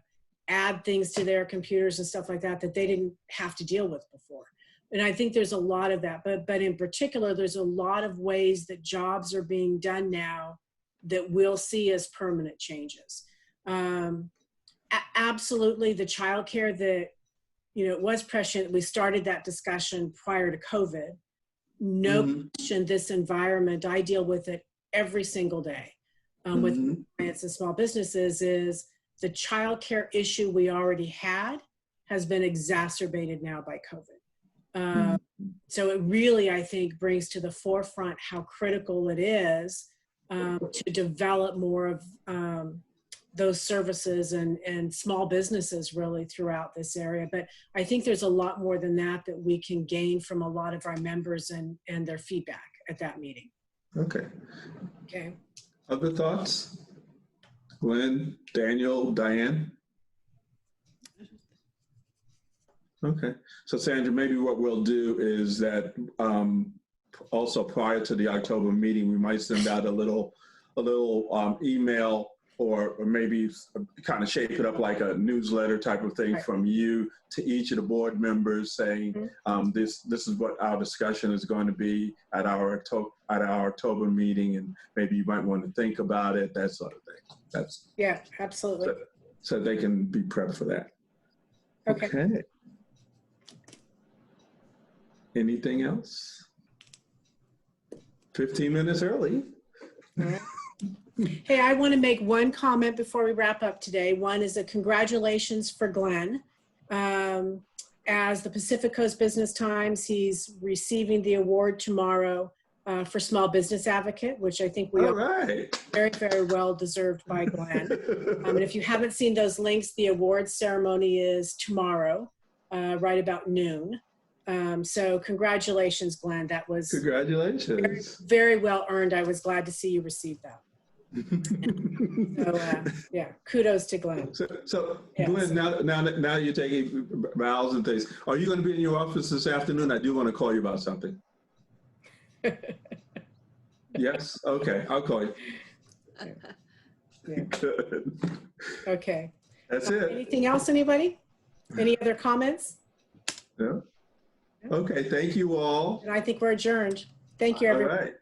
add things to their computers and stuff like that they didn't have to deal with before. And I think there's a lot of that, but in particular, there's a lot of ways that jobs are being done now that we'll see as permanent changes. Absolutely, the childcare that, it was prescient. We started that discussion prior to COVID. No question, this environment, I deal with it every single day. With clients and small businesses, is the childcare issue we already had has been exacerbated now by COVID. So it really, I think, brings to the forefront how critical it is to develop more of those services and small businesses really throughout this area. But I think there's a lot more than that we can gain from a lot of our members and their feedback at that meeting. Okay. Okay. Other thoughts? Glenn, Daniel, Diane? Okay. So Sandra, maybe what we'll do is that also prior to the October meeting, we might send out a little email or maybe kind of shape it up like a newsletter type of thing from you to each of the board members saying this is what our discussion is going to be at our October meeting, and maybe you might want to think about it, that sort of thing. Yeah, absolutely. So they can be prepped for that. Okay. Anything else? 15 minutes early. Hey, I want to make one comment before we wrap up today. One is a congratulations for Glenn. As the Pacific Coast Business Times, he's receiving the award tomorrow for Small Business Advocate, which I think we are very, very well deserved by Glenn. And if you haven't seen those links, the awards ceremony is tomorrow, right about noon. So congratulations, Glenn. That was congratulations. Very, very well earned. I was glad to see you receive that. So yeah, kudos to Glenn. So yes. Glenn, now you're taking vows and things. Are you going to be in your office this afternoon? I do want to call you about something. Yes. Okay, I'll call you. Yeah. Good. Okay. That's it. Anything else, anybody? Any other comments? No. Okay. Thank you all. And I think we're adjourned. Thank you, everyone. All right.